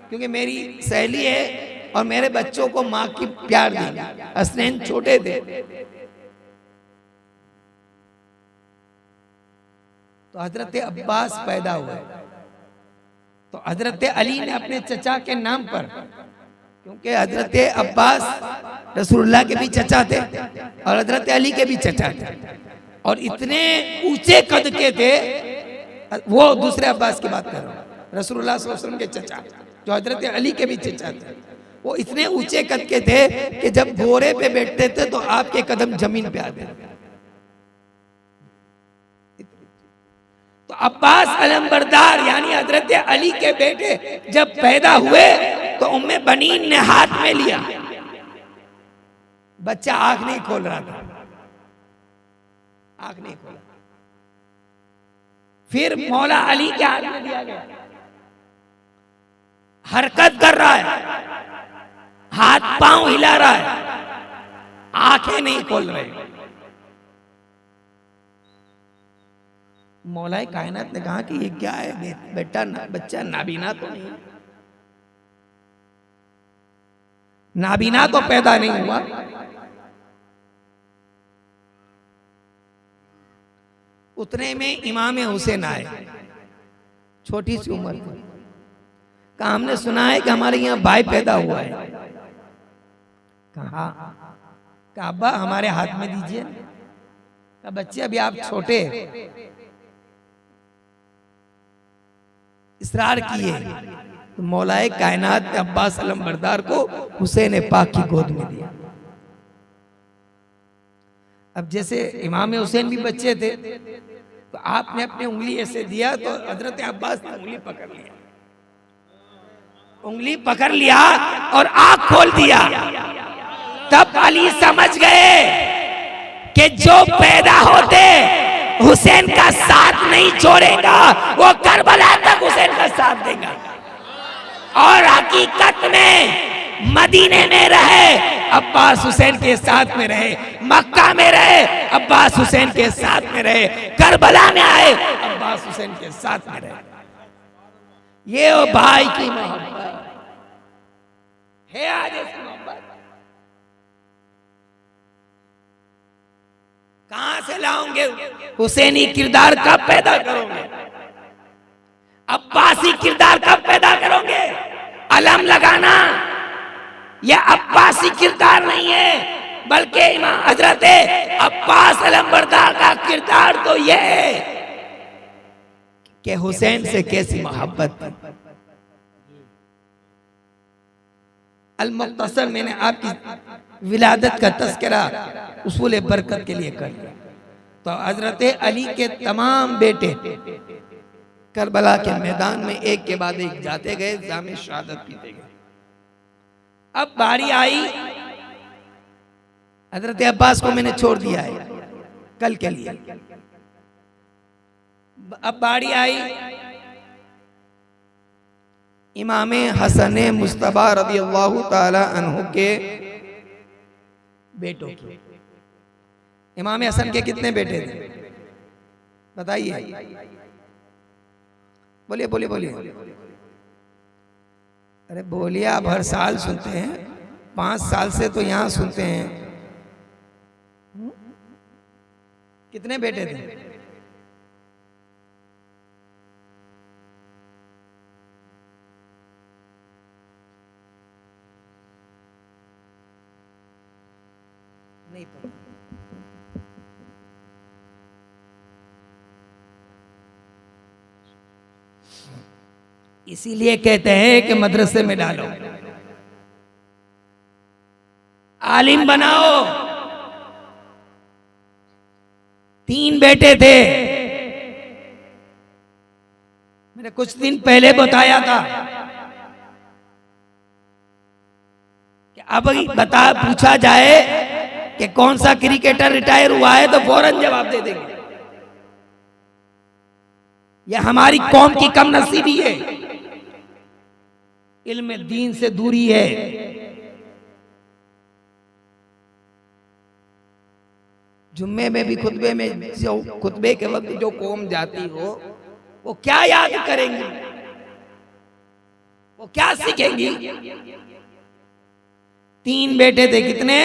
क्योंकि मेरी सहेली है और मेरे बच्चों को माँ की प्यार देंगे। हसनैन छोटे थे, तो हजरत अब्बास पैदा हुए, तो हजरत अली ने अपने चचा के नाम पर, क्योंकि हजरत अब्बास रसूलुल्लाह के भी चचा थे और हजरत अली के भी चचा थे, और इतने ऊंचे कद के थे, वो दूसरे अब्बास की बात कर रहा हूँ, रसूलुल्लाह सल्लल्लाहु अलैहि वसल्लम के चचा जो हजरत अली के भी चचा थे, वो इतने ऊंचे कद के थे कि जब घोड़े पे बैठते थे तो आपके कदम जमीन पे आते थे। तो अब्बास अलंबरदार यानी हजरत अली के बेटे जब पैदा हुए तो उम्मे बनीन ने हाथ में लिया, बच्चा आंख नहीं खोल रहा था, आंख नहीं खोला, फिर मौला अली के हाथ में दिया गया, हरकत कर रहा है, हाथ पांव हिला रहा है, आंखें नहीं खोल रहे। मौलाए कायनात ने कहा कि ये क्या है बेटा, बच्चा नाबीना तो नहीं, नाबीना तो पैदा नहीं हुआ। उतने में इमाम हुसैन आए, छोटी सी उम्र में, कहा हमने सुना है कि हमारे यहाँ भाई पैदा हुआ है। कहा अब्बा हमारे हाथ में दीजिए। कहा बच्चे अभी आप छोटे, इसरार किए, तो मौलाए कायनात ने अब्बास अलंबरदार को हुसैन पाक की गोद में दिया। अब जैसे इमाम हुसैन भी बच्चे थे, तो आपने अपनी उंगली ऐसे दिया तो हजरत अब्बास ने उंगली पकड़ लिया, उंगली पकड़ लिया और आंख खोल दिया। तब अली समझ गए कि जो पैदा होते हुसैन का साथ नहीं छोड़ेगा वो करबला तक हुसैन का साथ देगा। और हकीकत में मदीने में रहे अब्बास हुसैन के साथ में रहे, मक्का में रहे अब्बास हुसैन के साथ में रहे, करबला में आए अब्बास हुसैन के साथ में रहे। ये वो भाई की मोहब्बत है। आज ऐसी मोहब्बत कहां से लाओगे? हुसैनी किरदार कब पैदा करोगे? अब्बासी किरदार कब पैदा करोगे? अलम लगाना यह अब्बासी किरदार नहीं है, बल्कि इमाम हजरत अब्बास अलंबरदार का किरदार तो यह है कि हुसैन से कैसी मोहब्बत थी। अल-मुख्तसर मैंने आपकी विलादत का तज़किरा उसूल बरकत के लिए कर दिया। तो हजरत अली के तमाम बेटे करबला के मैदान में एक के बाद एक जाते गए, जामे शहादत पीते गए। अब बारी आई, हजरत अब्बास को मैंने छोड़ दिया है कल के लिए। अब बारी आई इमाम हसन मुस्तफा रज़ियल्लाहु ताला अन्हु के बेटों की। इमाम हसन के कितने बेटे थे बताइए? बोलिए बोलिए बोलिए। अरे बोलिए, आप हर साल सुनते हैं, 5 साल से तो यहां सुनते हैं। कितने बेटे थे? नहीं पढ़ा। इसीलिए कहते हैं कि मदरसे में डालो, आलिम बनाओ। 3 बेटे थे, मैंने कुछ दिन पहले बताया था कि अब पूछा जाए कि कौन सा क्रिकेटर रिटायर हुआ है तो फौरन जवाब दे देंगे। यह हमारी कौम की कम नसीबी है, इल्म दीन से दूरी है। जुम्मे में भी खुतबे में जो खुतबे के वक्त जो कौम जाती हो वो क्या याद करेंगी, वो क्या सीखेंगी। 3 बेटे थे, कितने?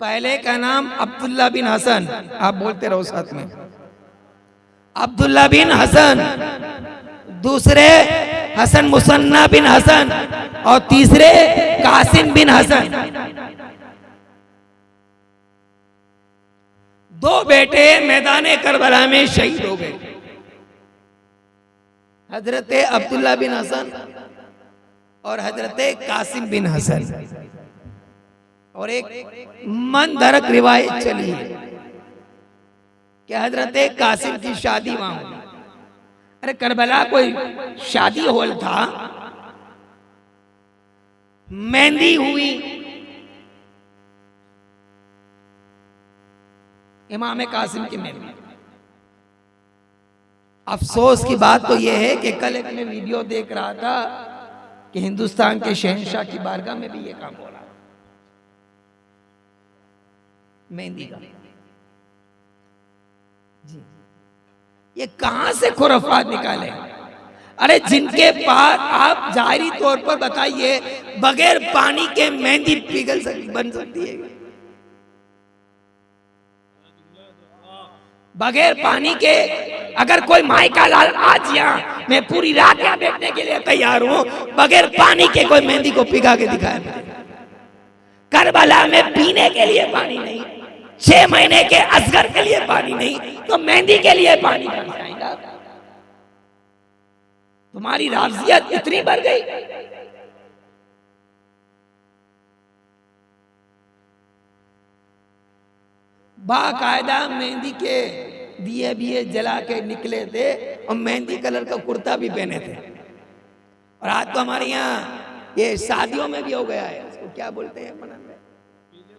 पहले का नाम अब्दुल्ला बिन हसन, आप बोलते रहो साथ में, अब्दुल्ला बिन हसन। दूसरे हसन मुसन्ना बिन हसन और तीसरे कासिम बिन हसन। 2 बेटे मैदान करबला में शहीद हो गए, हजरत अब्दुल्ला बिन हसन और हजरत कासिम बिन हसन। और एक मनधरक रिवायत चली है कि हजरत कासिम की शादी वहां हुई। अरे करबला कोई शादी हॉल था, मेहंदी हुई, इमाम कासिम की मेहंदी। अफसोस की बात तो यह है कि कल एक मैं वीडियो देख रहा था कि हिंदुस्तान के शहंशाह की बारगाह में भी यह काम हो रहा है, मेहंदी का। जी, ये कहां से खुराफात निकाले? अरे जिनके पास, आप जाहिरी तौर पर बताइए, बगैर पानी के मेहंदी बन सकती है? बगैर पानी के अगर कोई माई का लाल आज यहाँ, मैं पूरी रात यहाँ बैठने के लिए तैयार हूं, बगैर पानी के कोई मेहंदी को पिघा के दिखाए मुझे। करबला में पीने के लिए पानी नहीं, 6 महीने के असगर के लिए पानी नहीं, तो मेहंदी के लिए पानी कहां से आएगा? तुम्हारी राज़ियत इतनी बढ़ गई। बाकायदा मेहंदी के दिए जला के निकले थे और मेहंदी कलर का कुर्ता भी पहने थे। और आज तो हमारे यहाँ ये शादियों में भी हो गया है, उसको क्या बोलते हैं अपना,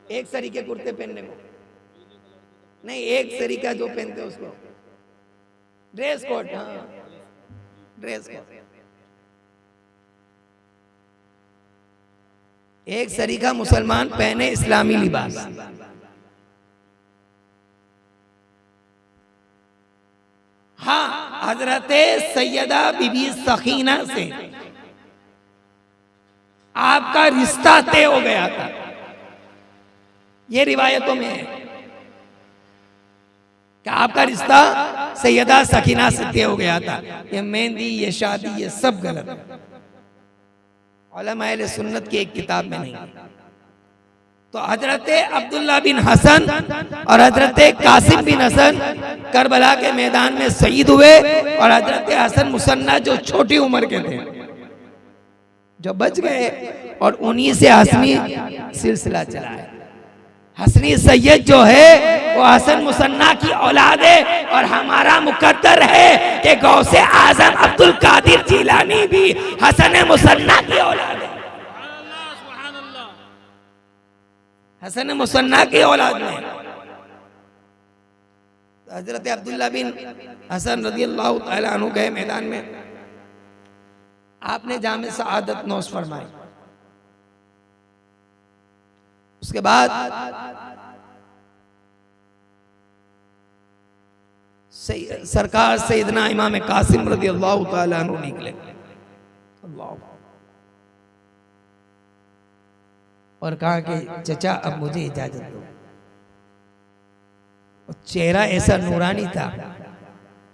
एक सरी के कुर्ते पहनने को नहीं, एक सरी का जो पहनते हैं उसको ड्रेस कोड। हाँ, ड्रेस कोड। एक सरी का मुसलमान पहने इस्लामी लिबास। हाँ, हजरत सैयदा बीबी सखीना से आपका रिश्ता तय हो गया था, ये रिवायतों में है कि आपका रिश्ता सैयदा सकीना से तय हो गया था। ये मेहंदी, ये शादी, ये सब गलत है, उलमा अहले सुन्नत की एक किताब में नहीं। तो हजरत अब्दुल्ला बिन हसन और हजरत कासिम बिन हसन करबला के मैदान में शहीद हुए, और हजरत हसन मुसन्ना जो छोटी उम्र के थे जो बच गए, और उन्हीं से हसनी सिलसिला चला है। हसनी सैयद जो है वो हसन मुसन्ना की औलाद है, और हमारा मुकद्दर है कि गौसे आजम अब्दुल कादिर जिलानी भी हसन मुसन्ना की औलाद है। हसन मुसन्ना की औलाद में हजरत अब्दुल्ला बिन हसन रज़ियल्लाहु ताला अन्हु गए मैदान में, आपने जामे सआदत नौश फरमाई। उसके बाद सरकार सैयदना इमाम कासिम रज़ियल्लाहु ताला अन्हु निकले और कहा कि चचा अब मुझे इजाजत दो। और चेहरा ऐसा नूरानी था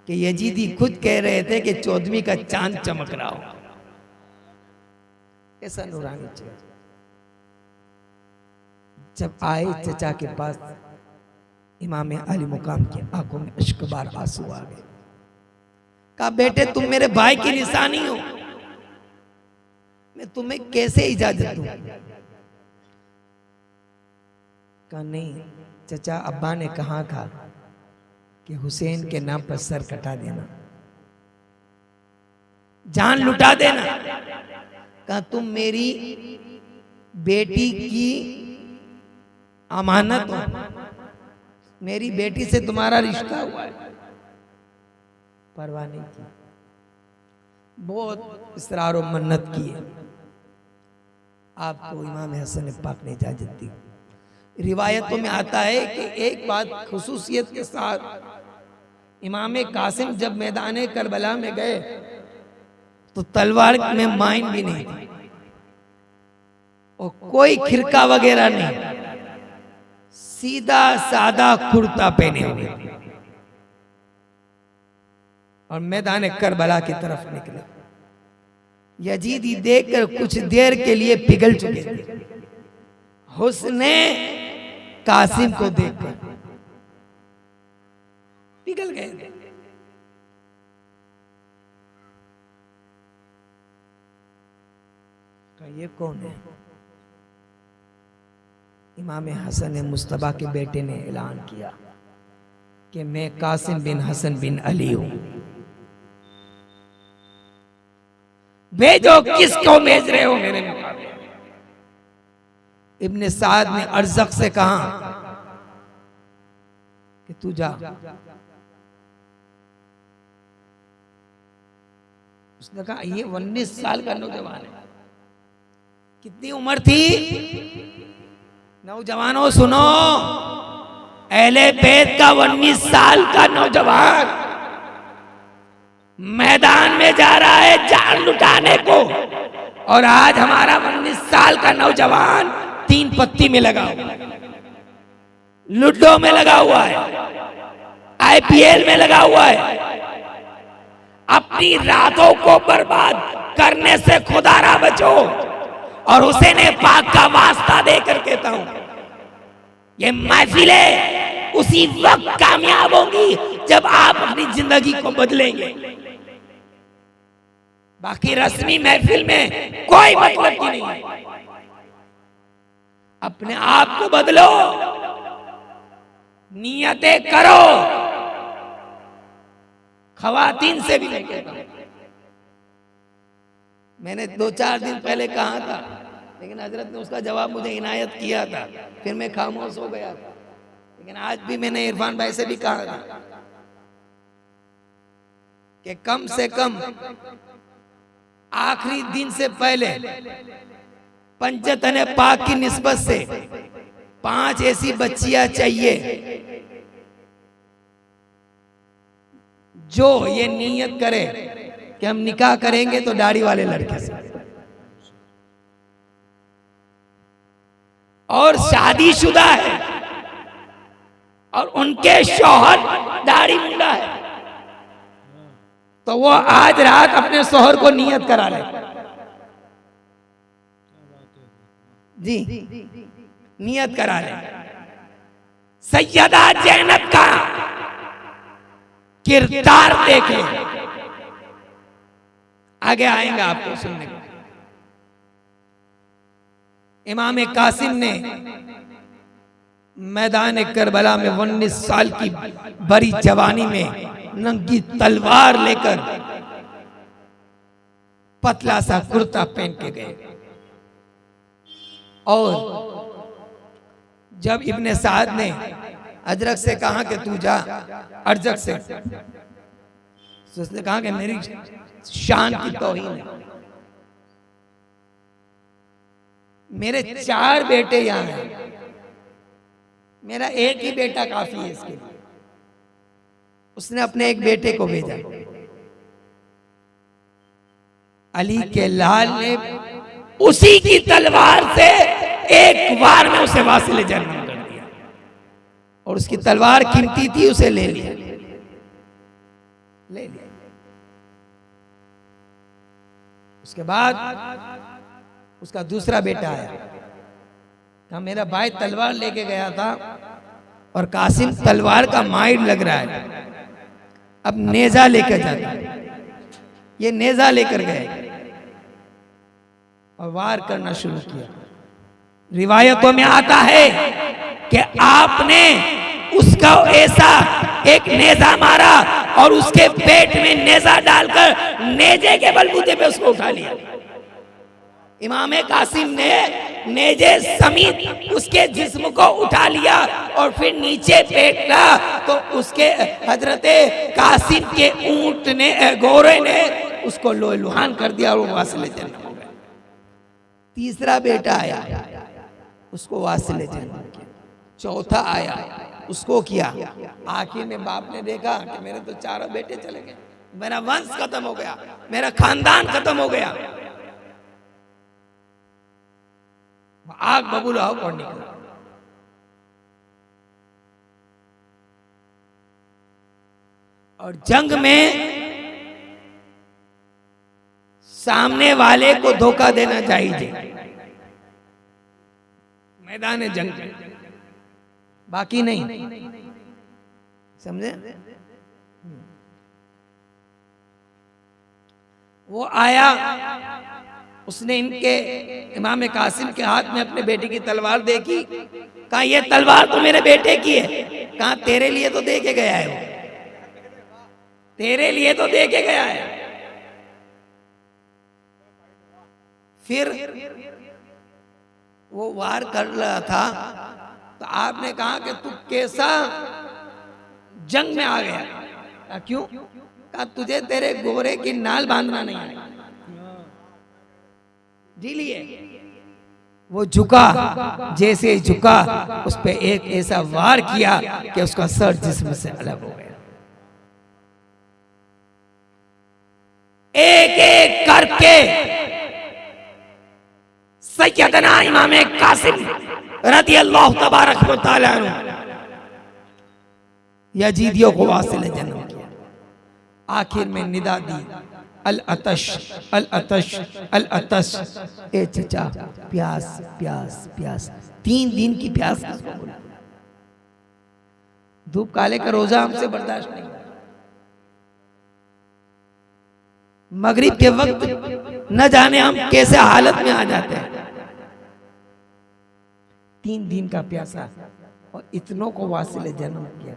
कि यजीदी खुद कह रहे थे कि 14वीं का चांद चमक रहा हो, ऐसा नूरानी चेहरा। जब आए चचा के पास, इमाम अली मुकाम की आंखों में अश्कबार आंसू आ गए। कहा बेटे तुम मेरे भाई की निशानी हो, मैं तुम्हें कैसे इजाजत दूं? कहा नहीं चचा, अब्बा ने कहा था कि हुसैन के नाम पर सर कटा देना, जान लुटा देना। कहा तुम मेरी बेटी की अमानत हो, मेरी बेटी से तुम्हारा रिश्ता हुआ है। परवाह नहीं की, बहुत इसरार और मन्नत की है, आपको इमाम हसन पाक ने इजाजत दी। रिवायतों में आता है कि एक बात खुसूसियत के साथ इमाम कासिम जब मैदान करबला में गए तो तलवार में माइन भी नहीं थी और कोई खिरका वगैरह नहीं, सीधा सादा कुर्ता पहने हुए और मैदान करबला की तरफ निकले। यजीदी देखकर कुछ देर के लिए पिघल चुके थे, हुस्ने कासिम को देखकर पिघल गए। ये कौन है? इमाम हसन मुस्तफा के बेटे ने ऐलान किया कि मैं कासिम बिन हसन बिन अली हूं, भेजो किसको भेज रहे हो मेरे मुकाबले। इब्ने साद ने अरज़क से कहा कि तू जा। उसने कहा ये 19 साल का नौजवान है। कितनी उम्र थी? नौजवानों सुनो, अहले बैत का 19 साल का नौजवान मैदान में जा रहा है जान लुटाने को, और आज हमारा 19 साल का नौजवान 3 पत्ती में लगा हुआ है, लूडो में लगा हुआ है, IPL में लगा हुआ है। अपनी रातों को बर्बाद करने से खुदारा बचो। और हुसैन पाक का वास्ता देकर कहता हूं, ये महफिलें उसी वक्त कामयाब होंगी जब आप अपनी जिंदगी को बदलेंगे। बाकी रस्मी महफिल में कोई मतलब की नहीं है। अपने आप को बदलो, नियतें करो। खवातीन से भी नहीं कहता, मैंने 2-4 दिन पहले कहा था, लेकिन हजरत ने उसका जवाब मुझे इनायत किया था, फिर मैं खामोश हो गया था। लेकिन आज भी मैंने इरफान भाई से भी कहा था कि कम से कम आखिरी दिन से पहले पंचतन पाक की निस्बत से 5 ऐसी बच्चियां चाहिए जो ये नियत करे कि हम निकाह करेंगे तो दाढ़ी वाले लड़के से, और शादीशुदा है और उनके शौहर दाढ़ी मुंडा है, तो वो आज रात अपने शौहर को नियत करा ले। जी नियत करा ले। सैयदा ज़ैनब का किरदार देखे, आगे आएंगे आपको सुनने को। इमाम कासिम ने मैदान करबला में 19 साल की बड़ी जवानी में नंगी तलवार लेकर पतला सा कुर्ता पहन के गए। और जब इब्ने साद ने अजरक से कहा कि तू जा, अरजक से, तो उसने कहा कि मेरी शान की तौहीन है, मेरे 4 बेटे यहां हैं, मेरा एक ही बेटा काफी है इसके लिए। उसने अपने एक बेटे को भेजा। अली के लाल ने उसी की तलवार से एक बार में उसे वासिले जन्म कर दिया, और उसकी तलवार कीमती थी, उसे ले लिया। उसके बाद उसका दूसरा बेटा आया, मेरा भाई तलवार लेके गया था और कासिम तलवार का माहिर लग रहा है, अब नेजा लेकर जाता। ये नेजा लेकर गए और वार करना शुरू किया। रिवायतों में आता है कि आपने उसका ऐसा एक नेजा मारा और उसके पेट में नेजा डालकर नेजे के बलबूते पे उसको उठा लिया। इमाम कासिम ने नेजे समेत उसके जिस्म को उठा लिया और फिर नीचे फेंका तो उसके हजरते कासिम के ऊंट ने घोड़े ने उसको लोहे लुहान कर दिया और वो वासिले जन्नत हो गया। तीसरा बेटा आया, उसको वासिले जन्नत किया। चौथा आया, उसको किया। आखिर में बाप ने देखा कि मेरे तो चारों बेटे चले गए, मेरा वंश खत्म हो गया, मेरा खानदान खत्म हो गया। आग बबूला हो और निकला। और जंग में सामने वाले को धोखा देना चाहिए, मैदान जंग में, बाकी नहीं, समझे। वो आया, उसने इनके इमाम कासिम के हाथ में अपने बेटे की तलवार देखी, कहा ये तलवार तो मेरे बेटे की है। कहा तेरे लिए तो दे के गया है, वो तेरे लिए तो दे के गया है। फिर वो वार कर रहा था तो आपने कहा कि तू कैसा जंग में आ गया? कहा क्यों? कहा तुझे तेरे घोड़े की नाल बांधना नहीं आई। लिए वो झुका, जैसे झुका उस पे एक ऐसा वार किया कि उसका सर जिस्म से अलग हो गया। एक एक करके सैयदना इमाम कासिम रदियल्लाहु तबारक व तआला अन्हु यजीदियों को वासिले जन्म किया। आखिर में निदा दी, अल अतश अल अतश अल अतश। ए चचा प्यास प्यास प्यास। 3 दिन की प्यास किसको बोला? धूप काले का रोजा हमसे बर्दाश्त नहीं। मगरिब के वक्त न जाने हम कैसे हालत में आ जाते हैं। 3 दिन का प्यासा और इतनों को वासिले जन्म किया।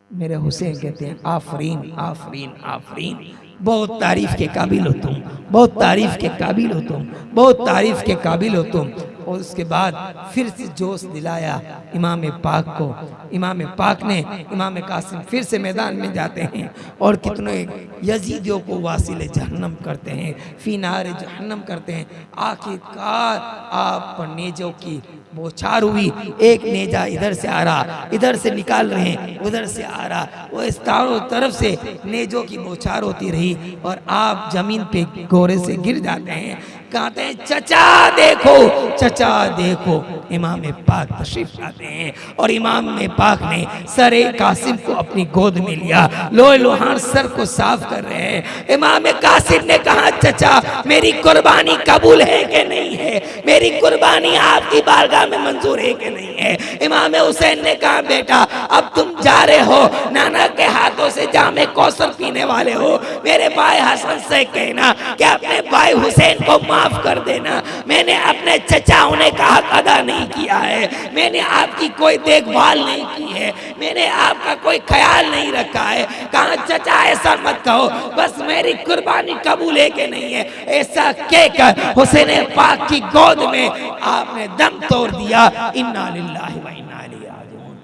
मेरे हुसैन कहते हैं आफरीन आफरीन आफरीन, बहुत तारीफ के काबिल हो तुम, बहुत तारीफ के काबिल हो तुम, बहुत तारीफ के काबिल हो तुम। और उसके बाद फिर से जोश दिलाया इमाम पाक को। इमाम पाक ने इमाम कासिम फिर से मैदान में जाते हैं और कितने यजीदियों को वासिले जहन्नम करते हैं, फीनार जहन्नम करते हैं। आखिरकार आप पर नेजों की बौछार हुई। एक नेजा इधर से आ रहा, इधर से निकाल रहे हैं, उधर से आ रहा, वो इस चारों तरफ से नेजों की बौछार होती रही और आप जमीन पे घोड़े से गिर जाते हैं। कहते हैं चचा देखो, चचा देखो। इमाम पाक तशरीफ लाते हैं और इमाम पाक ने सरे कासिम को अपनी गोद में लिया, लोहे लोहान सर को साफ कर रहे हैं। इमाम कासिम ने कहा चचा मेरी कुर्बानी कबूल है कि नहीं है? मेरी कुर्बानी आपकी बारगाह में मंजूर है कि नहीं है? इमाम हुसैन ने कहा बेटा अब तुम जा रहे हो, नाना के हाथों से जामे कौसर पीने वाले हो। मेरे भाई हसन से कहना कि अपने भाई हुसैन को माफ कर देना। मैंने अपने चचाओं ने का हक अदा नहीं किया है, मैंने आपकी कोई देखभाल नहीं की है, मैंने आपका कोई ख्याल नहीं रखा है। कहा चचा ऐसा मत कहो, बस मेरी कुर्बानी कबूल है कि नहीं है? ऐसा कहकर हुसैन पाक की गोद में आपने दम तोड़ दिया। इन्ना लिल्लाहि व इन्ना इलैहि राजिऊन।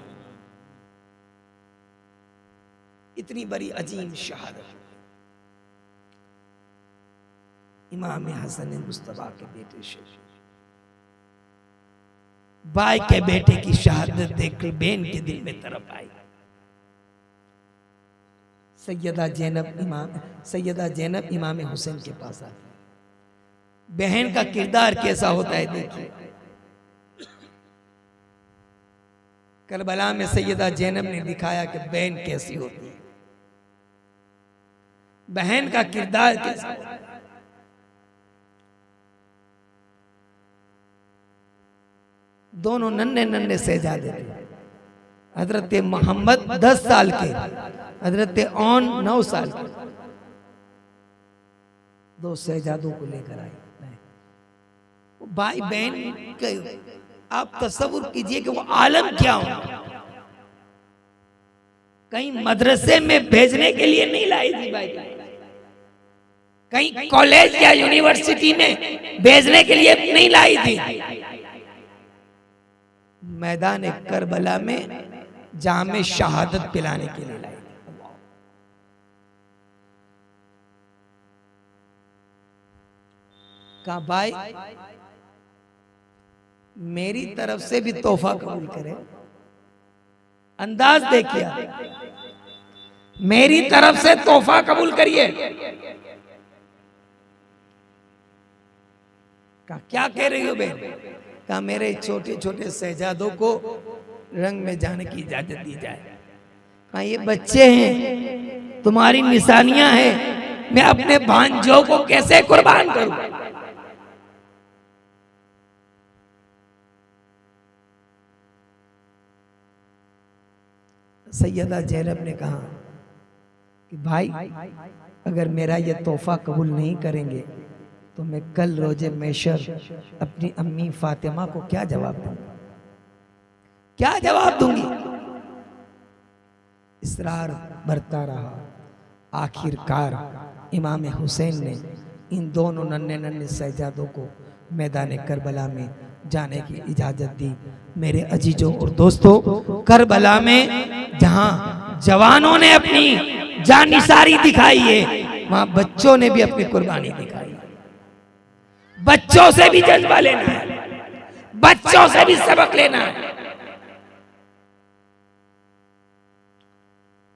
इतनी बड़ी अजीम शहादत इमाम हसन मुस्तफा के बेटे से, भाई के बेटे की शहादत देखकर बहन के दिल में तरफ आई। सैयदा जैनब इमाम हुसैन के पास आई। बहन का किरदार कैसा होता है देखिए। करबला में सैयदा जैनब ने दिखाया कि बहन कैसी होती है, बहन का किरदार कैसा होता है। दोनों नन्हे नन्हे शहजादे थे। हजरत मोहम्मद 10 साल के, हजरत ओन 9 साल के। दो शहजादों को लेकर आए। भाई बहन, आप तस्वुर कीजिए कि वो आलम क्या हो। कहीं मदरसे में भेजने के लिए नहीं लाई थी भाई, कहीं कॉलेज या यूनिवर्सिटी में भेजने के लिए नहीं लाई थी। मैदान करबला में जामे शहादत पिलाने के लिए लाई थी। कहा भाई मेरी तरफ से भी तोहफा कबूल करे। अंदाज देखिए, मेरी तरफ से तोहफा कबूल करिए। कहा क्या कह रही हो बहन? कहा मेरे छोटे छोटे शहजादों को रंग में जाने की इजाजत दी जाए। कहा ये बच्चे हैं, तुम्हारी निशानियां हैं, मैं अपने भांजों को कैसे कुर्बान करूं? सैयदा ज़ैनब ने कहा कि भाई अगर मेरा ये तोहफा कबूल नहीं करेंगे तो मैं कल रोजे मैशर अपनी अम्मी फातिमा को क्या जवाब दूंगा, क्या जवाब दूंगी? इसरार बरता रहा। आखिरकार इमाम हुसैन ने इन दोनों नन्हे नन्हे शहजादों को मैदान करबला में जाने की इजाजत दी। मेरे अजीजों और दोस्तों, करबला में जहां जवानों ने अपनी जानिसारी दिखाई है, वहां बच्चों ने भी अपनी कुर्बानी दिखाई। बच्चों से भी जज्बा लेना है, बच्चों से भी सबक लेना है।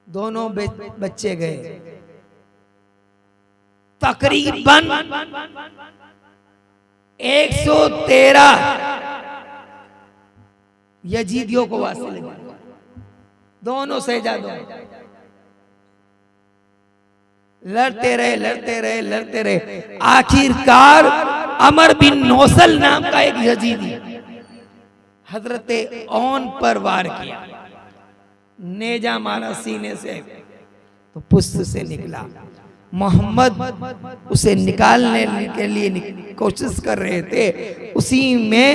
दोनों बच्चे गए, तकरीबन 113 यजीदियों को वासिल लगे, दोनों शहजादों। लड़ते रहे लड़ते रहे लड़ते रहे। आखिरकार अमर बिन नौसल नाम का एक यजीदी हजरत ओन पर वार किया, नेजा मारा सीने से, तो पुष्ट से निकला। मोहम्मद उसे निकालने के लिए कोशिश कर रहे थे। उसी में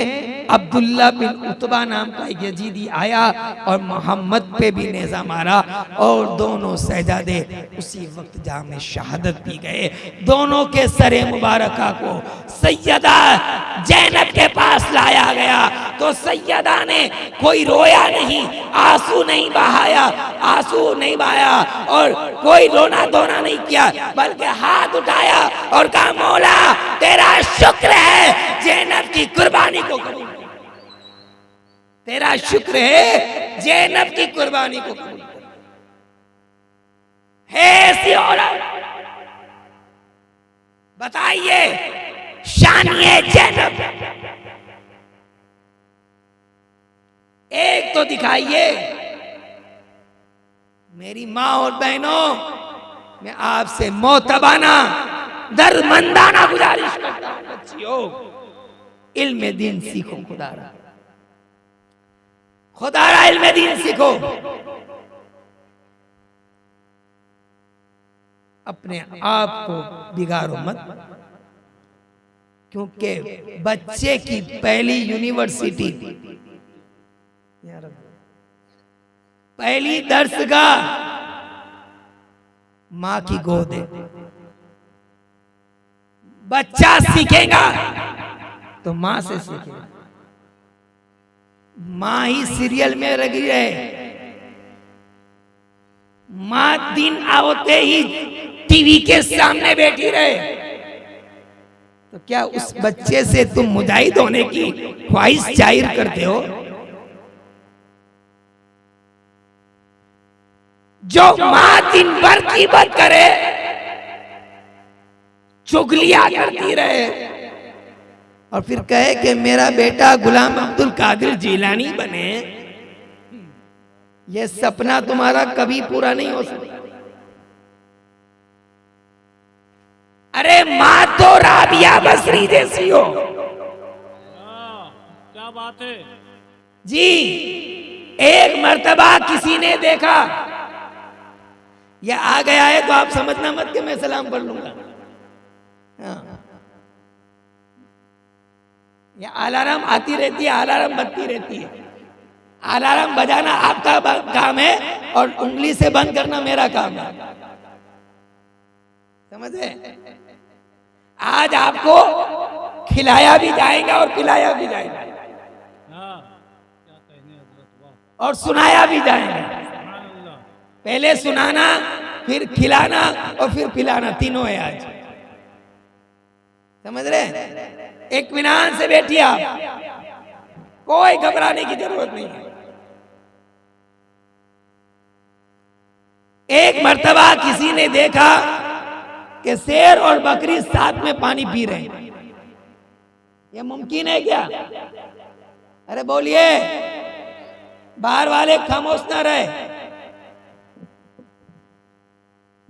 अब्दुल्ला बिन उतबा नाम का एक यजीदी आया और मोहम्मद पे भी नेजा मारा और दोनों शहजादे उसी वक्त जाम शहादत पी गए। दोनों के सरे मुबारका को सैयदा ज़ैनब के पास लाया गया तो सैयदा ने कोई रोया नहीं, आंसू नहीं बहाया, आंसू नहीं बहाया और कोई रोना धोना नहीं किया, बल्कि हाथ उठाया और कहा मौला तेरा शुक्र है ज़ैनब की कुर्बानी को कबूल, तेरा शुक्र है ज़ैनब की कुर्बानी को कबूल है। ऐसी औरत बताइए, शानिए ज़ैनब एक तो दिखाइए। मेरी माँ और बहनों, मैं आपसे मोतबाना दर्दमंदाना गुजारिश करता हूं, बच्चियों इल्म दीन सीखो, खुदारा इल्म दीन सीखो। अपने आप को बिगाड़ो मत, क्योंकि बच्चे की पहली यूनिवर्सिटी, पहली दर्सगाह मां की गोद है। बच्चा सीखेगा तो मां से सीखेगा। मां ही सीरियल में लगी रहे, मां दिन आवते ही टीवी के सामने बैठी रहे, तो क्या उस बच्चे से तुम मुजाहिद होने की ख्वाहिश जाहिर करते हो? जो मां दिन भर कीमत करे, चुगलियां करती रहे और फिर कहे कि मेरा बेटा गुलाम अब्दुल कादिर जिलानी बने, यह सपना तुम्हारा कभी पूरा नहीं हो सकता। अरे मां तो राबिया बसरी जैसी हो।
क्या बात है।
जी एक मर्तबा किसी ने देखा, यह आ गया है तो आप समझना मत कि मैं सलाम पढ़ लूंगा। हाँ, यह अलार्म आती रहती है, अलार्म बजती रहती है। अलार्म बजाना आपका काम है और उंगली से बंद करना मेरा काम है, समझे? आज आपको खिलाया भी जाएगा और पिलाया भी जाएगा और सुनाया भी जाएगा। पहले सुनाना, फिर खिलाना और फिर पिलाना, तीनों है आज, समझ रहे? इत्मीनान से बैठिए आप, कोई घबराने की जरूरत नहीं है। एक मर्तबा किसी ने देखा कि शेर और बकरी साथ में पानी पी रहे हैं। यह मुमकिन है क्या? अरे बोलिए, बाहर वाले खामोश ना रहे।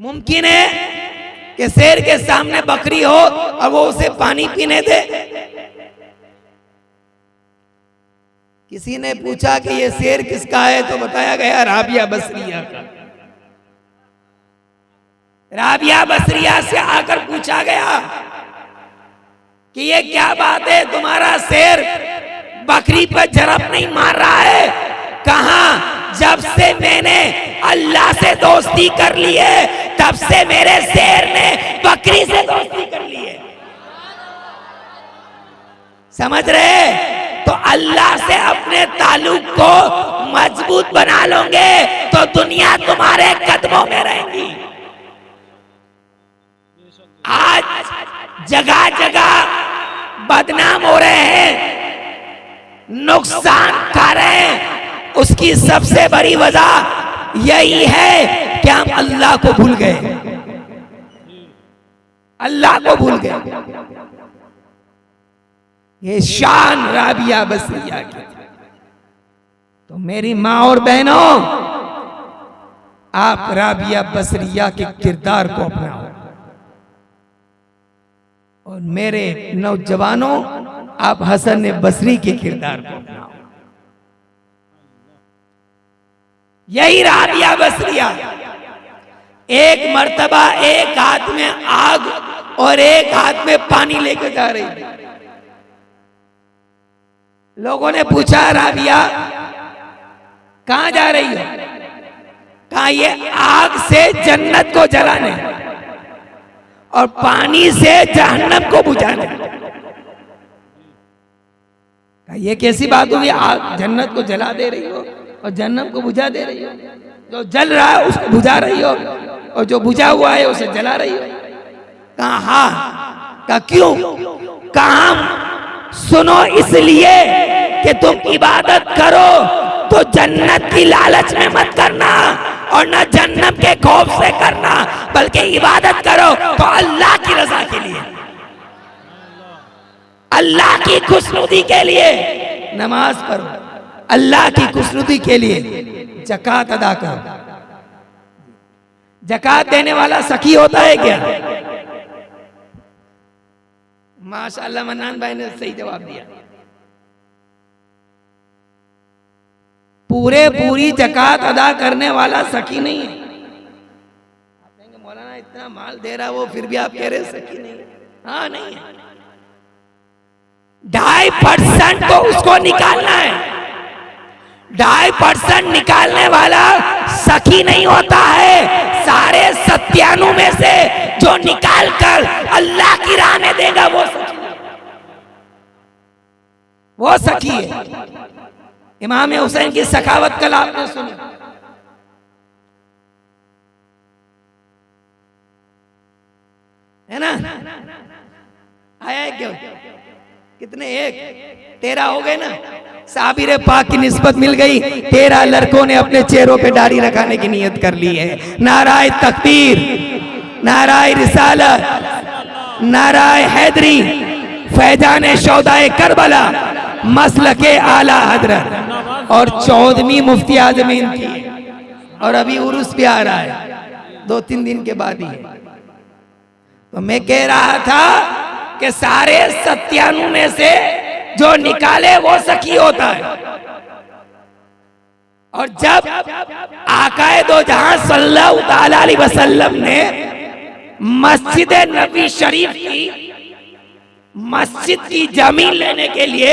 मुमकिन है कि शेर के सामने बकरी हो और वो उसे पानी पीने दे? किसी ने पूछा कि ये शेर किसका है, तो बताया गया राबिया बसरिया का। राबिया बसरिया से आकर पूछा गया कि ये क्या बात है, तुम्हारा शेर बकरी पर झड़प नहीं मार रहा है? कहा, जब से मैंने अल्लाह से दोस्ती कर ली है तब से मेरे शेर ने बकरी से दोस्ती कर ली है। समझ रहे? तो अल्लाह से अपने ताल्लुक को मजबूत बना लोगे तो दुनिया तुम्हारे कदमों में रहेगी। आज जगह जगह बदनाम हो रहे हैं, नुकसान खा रहे हैं। उसकी सबसे बड़ी वजह यही है कि हम अल्लाह को भूल गए, अल्लाह को भूल गए। ये शान राबिया बसरिया की। तो मेरी माँ और बहनों, आप राबिया बसरिया के किरदार को अपनाओ, और मेरे नौजवानों, आप हसन बसरी के किरदार को अपनाओ। यही राबिया बसरिया एक मर्तबा एक हाथ में आग और एक हाथ में पानी लेकर जा रही थी। लोगों ने पूछा, राबिया कहां जा रही हो? कहा, ये आग से जन्नत को जलाने और पानी से जहन्नम को बुझाने। कहा, ये कैसी बात हुई? आग जन्नत को जला दे रही हो और जहन्नम को बुझा दे रही हो? जो जल रहा है उसको बुझा रही हो और जो बुझा हुआ है उसे जला रही हो? कहा, हाँ। कहा, क्यों? कहा, सुनो, इसलिए कि तुम इबादत करो तो जन्नत की लालच में मत करना और न जन्नत के खौफ से करना, बल्कि इबादत करो तो अल्लाह की रजा के लिए, अल्लाह की खुशनुदी के लिए नमाज पढ़ो, अल्लाह की खुशनुदी के लिए ज़कात अदा करो। ज़कात देने वाला सखी होता है क्या? माशाअल्लाह, मन्नान भाई ने सही जवाब दिया। पूरी ज़कात अदा करने वाला सखी नहीं है। आप कहेंगे मौलाना इतना माल दे रहा वो, फिर भी आप कह रहे सखी नहीं है। हाँ, नहीं है। 2.5% तो उसको निकालना है। 2.5% निकालने वाला सखी नहीं होता है। सारे 97 में से जो निकाल कर अल्लाह की राह में देगा वो सखी है। इमाम हुसैन की सखावत कल आपने सुनी। है ना? आया है क्यों? कितने? एक 13 हो गए ना। साबिर पाक की निस्बत मिल गई। 13 लड़कों ने अपने चेहरों पे दाढ़ी रखाने की नियत कर ली है। नाराए तकबीर, नाराए रिसालत, नाराए हैदरी, फैजान शौदाए करबला, मसलके आला हजरत और 14वीं मुफ्ती आजमीन की। और अभी उर्स भी आ रहा है 2-3 दिन के बाद ही। तो मैं कह रहा था कि सारे 97 में से जो निकाले वो सखी होता है। और जब आकाए दो जहां सल्लल्लाहु अलैहि वसल्लम ने मस्जिद नबी शरीफ की मस्जिद की जमीन लेने के लिए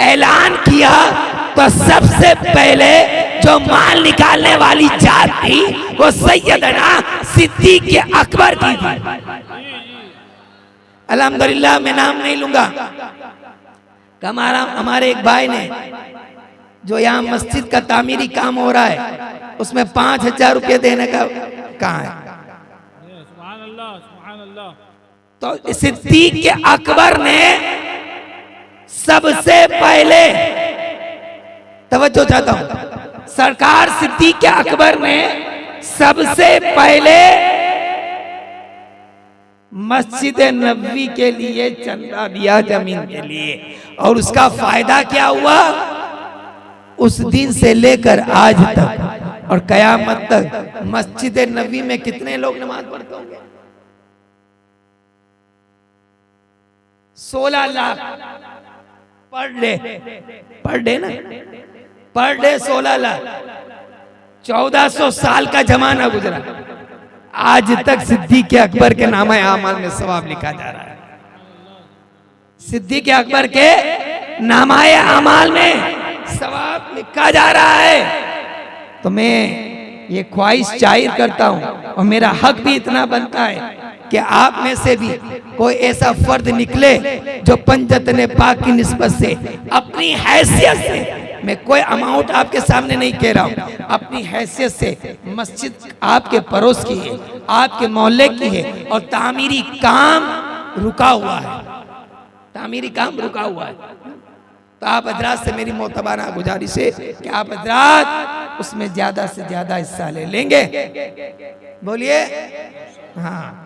ऐलान किया, तो सबसे पहले जो माल निकालने वाली जात थी वो सैयदना सिद्दीक अकबर की थी। अल्हम्दुलिल्लाह, मैं नाम नहीं लूंगा। हमारे एक भाई ने जो यहाँ मस्जिद का तामीरी काम हो रहा है उसमें 5,000 रुपये देने का कहा है।
सुभान अल्लाह, सुभान अल्लाह।
तो सिद्दीक अकबर ने सबसे पहले, तवज्जो चाहता हूं, सरकार सिद्दीक अकबर ने सबसे पहले मस्जिद नबवी के लिए चंदा दिया जमीन के लिए, और उसका फायदा क्या हुआ? उस दिन से लेकर आज तक और कयामत तक मस्जिद नबवी में कितने लोग नमाज पढ़ते होंगे? 16 लाख पर डे ना, पर डे 16 लाख। 1400 साल का जमाना गुजरा, आज तक सिद्दीक अकबर के नामे आमाल में सवाब लिखा जा रहा है। सिद्दीक अकबर के नामाए आमाल में सवाब लिखा जा रहा है। तो मैं ये ख्वाहिश जाहिर करता हूं, और मेरा हक भी इतना बनता है कि आप में से भी कोई ऐसा फर्द निकले जो पंजतने पाक की निस्बत से अपनी हैसियत से, मैं कोई अमाउंट आपके सामने नहीं कह रहा हूं, अपनी हैसियत से मस्जिद आपके पड़ोस की है, आपके मोहल्ले की है, और तामीरी काम रुका हुआ है, तामीरी काम रुका हुआ है, तो आप हजरात से मेरी मोतबाना गुजारिश है कि आप हजरात उसमें ज्यादा से ज्यादा हिस्सा ले लेंगे। बोलिए हाँ।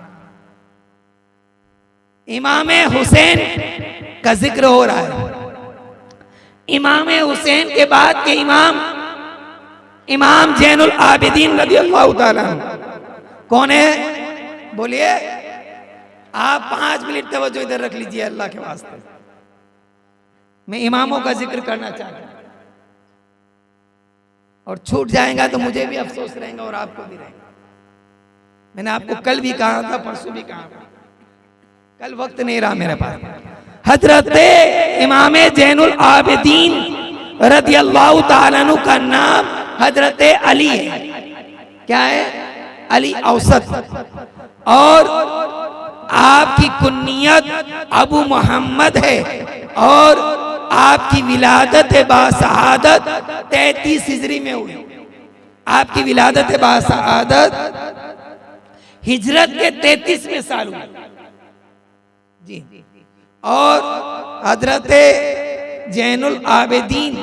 इमाम हुसैन का जिक्र हो रहा है। इमाम हुसैन के बाद के इमाम जैनुल आबिदीन रज़ियल्लाहु ताला कौन है? बोलिए। आप 5 मिनट तवज्जो इधर रख लीजिए अल्लाह के वास्ते। मैं इमामों का जिक्र करना चाहता हूं, और छूट जाएगा तो मुझे भी अफसोस रहेगा और आपको भी रहेगा। मैंने आपको कल भी कहा था, परसों भी कहा था, कल वक्त नहीं रहा मेरे पास। हजरत इमाम जैनुल आबिदीन रज़ियल्लाहु ताला अन्हु का नाम हजरत अली है। क्या है? अली औसत। और आपकी कुन्नियत अबू मोहम्मद है, और आपकी विलादत बासआदत 33 हिजरी में हुई। आपकी विलादत बासआदत हिजरत के 33वें साल हुई जी। और हजरत जैनुल आबिदीन,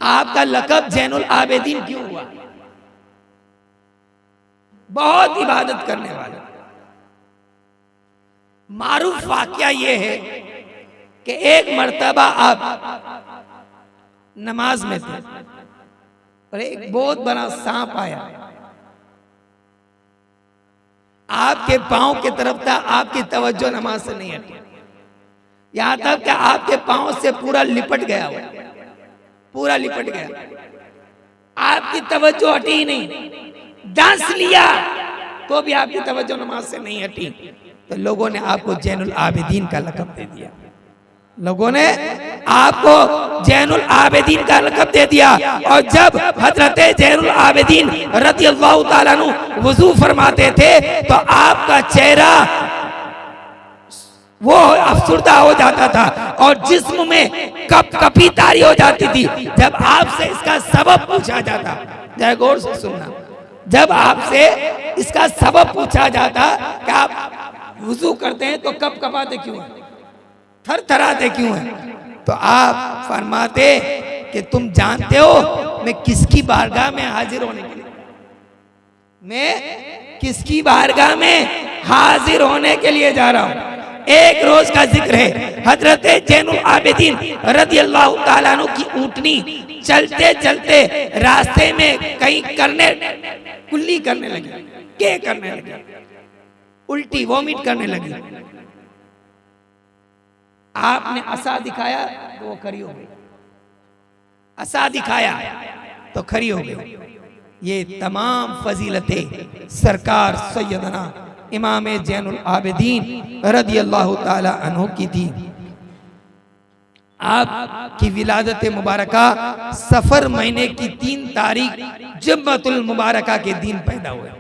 आपका लक़ब जैनुल आबिदीन क्यों हुआ? बहुत इबादत करने वाले। मारूफ वाकया ये है कि एक मर्तबा आप नमाज में थे और एक बहुत बड़ा सांप आया, आपके पांव की तरफ था, आपकी तवज्जो नमाज से नहीं हटी, यहां तक कि आपके पांव से पूरा लिपट गया, पूरा लिपट गया, आपकी तवज्जो हटी ही नहीं। डांस लिया तो भी आपकी तवज्जो नमाज से नहीं हटी, तो लोगों ने आपको जैनुल आबिदीन का लक़ब दे दिया। लोगों ने आपको जैनुल आबिदीन का लक़ब दे दिया। और जब हजरत जैनुल आबिदीन रज़ियल्लाहु ताला अन्हु वुज़ू फरमाते थे तो आपका चेहरा वो अफसुर्दा हो जाता था और जिस्म में कपकपी तारी हो जाती थी। जब आपसे इसका सबब पूछा जाता, जरा गौर से सुनना, जब आपसे इसका सबब पूछा जाता कि आप वुज़ू करते हैं तो कपकपाते क्यों हैं, थरथराते क्यों हैं, तो आप फरमाते कि तुम जानते हो मैं किसकी बारगाह में हाजिर होने के लिए, मैं किसकी बारगाह में हाजिर होने के लिए जा रहा हूं। एक रोज का जिक्र है, हजरत जैनुल आबिदीन रज़ियल्लाहु ताला अन्हु की ऊँटनी चलते चलते रास्ते में कहीं कुल्ली करने लगी, के करने लगी, उल्टी वॉमिट करने लगी। आपने असा दिखाया तो वो खड़ी हो गई, असा दिखाया तो खड़ी हो गई। ये तमाम फजीलतें सरकार सैयदना इमाम ज़ैनुल आबिदीन रदियल्लाहु ताला अन्हु की थी। आपकी विलादत मुबारका सफर महीने की 3 तारीख जुम्मतुल मुबारका के दिन पैदा हुए।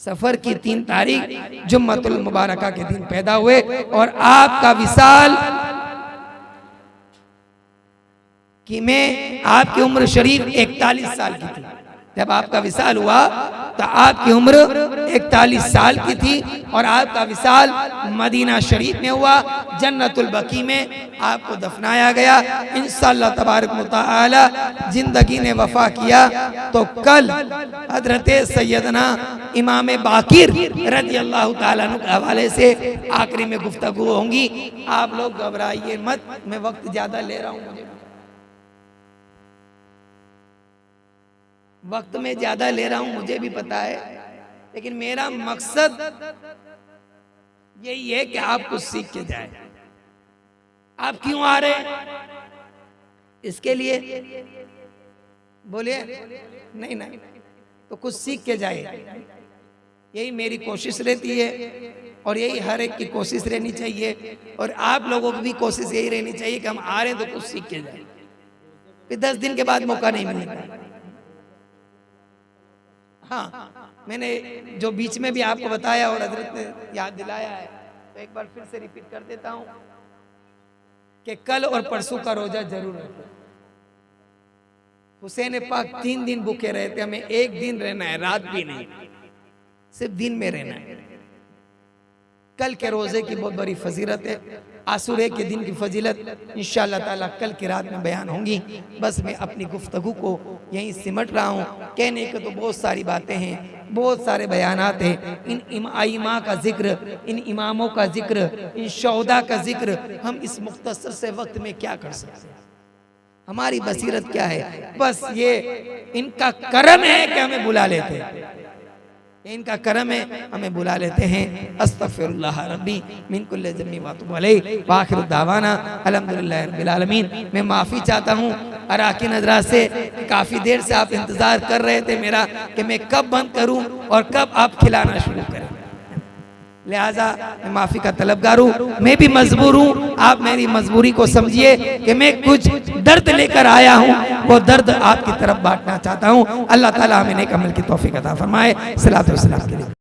सफर की 3 तारीख जुम्मतुल मुबारका के दिन पैदा हुए और आपका विसाल कि में आपकी उम्र शरीफ 41 साल की थी। जब आपका विसाल हुआ तो आपकी उम्र 41 साल की थी और आपका विसाल मदीना शरीफ में हुआ। जन्नतुल बकी में आपको दफनाया गया। इंशाअल्लाह तबारक व तआला जिंदगी ने वफा किया तो कल हजरत सैयदना इमाम बाकिर रज़ियल्लाहु ताला अन्हु के हवाले से आखिरी में गुफ्तगू होंगी। आप लोग घबराइए मत, मैं वक्त ज्यादा ले रहा हूँ, वक्त में ज्यादा ले रहा हूं मुझे भी पता है, लेकिन मेरा मकसद यही है कि आप कुछ सीख के जाए। आप क्यों आ रहे इसके लिए बोलिए नहीं नहीं, तो कुछ सीख के जाए। यही मेरी कोशिश रहती है और यही हर एक की कोशिश रहनी चाहिए और आप लोगों की भी कोशिश यही रहनी चाहिए कि हम आ रहे हैं तो कुछ सीख के जाए। फिर 10 दिन के बाद मौका नहीं मिलेगा। हाँ, मैंने जो बीच में भी आपको बताया और हजरत ने याद दिलाया है तो एक बार फिर से रिपीट कर देता हूं कि कल और परसों का रोजा जरूर रखें। हुसैन पाक 3 दिन भूखे रहे थे, हमें 1 दिन रहना है, रात भी नहीं, सिर्फ दिन में रहना है। कल के रोजे की बहुत बड़ी फजीलत है, आसुरे के दिन की फजीलत इंशाअल्लाह ताला कल की रात में बयान होंगी। बस मैं अपनी गुफ्तगू को यहीं सिमट रहा हूँ। कहने के तो बहुत सारी बातें हैं, बहुत सारे बयानात हैं। इन आइमा का जिक्र, इन इमामों का जिक्र, इन शौदा का जिक्र हम इस मुख्तसर से वक्त में क्या कर सकते हैं? हमारी बसीरत क्या है? बस ये इनका करम है कि हमें बुला लेते हैं, इनका करम है हमें बुला लेते हैं। अस्तगफिरुल्लाह रब्बी मिन कुल्लि ज़म्बी व अतूबु अलैहि व आखिरु दावाना अल्हम्दुलिल्लाहि रब्बिल आलमीन। मैं माफ़ी चाहता हूँ अराकीन हज़रात से, काफ़ी देर से आप इंतज़ार कर रहे थे मेरा कि मैं कब बंद करूँ और कब आप खिलाना शुरू करें, लिहाजा मैं माफ़ी का तलबगार हूँ। मैं भी मजबूर हूँ, आप मेरी मजबूरी को समझिए कि मैं कुछ दर्द लेकर आया हूँ, वो दर्द आपकी तरफ बांटना चाहता हूँ। अल्लाह ताला हमें नेक अमल की तौफीक अता फरमाए। सलातो व सलाम के लिए।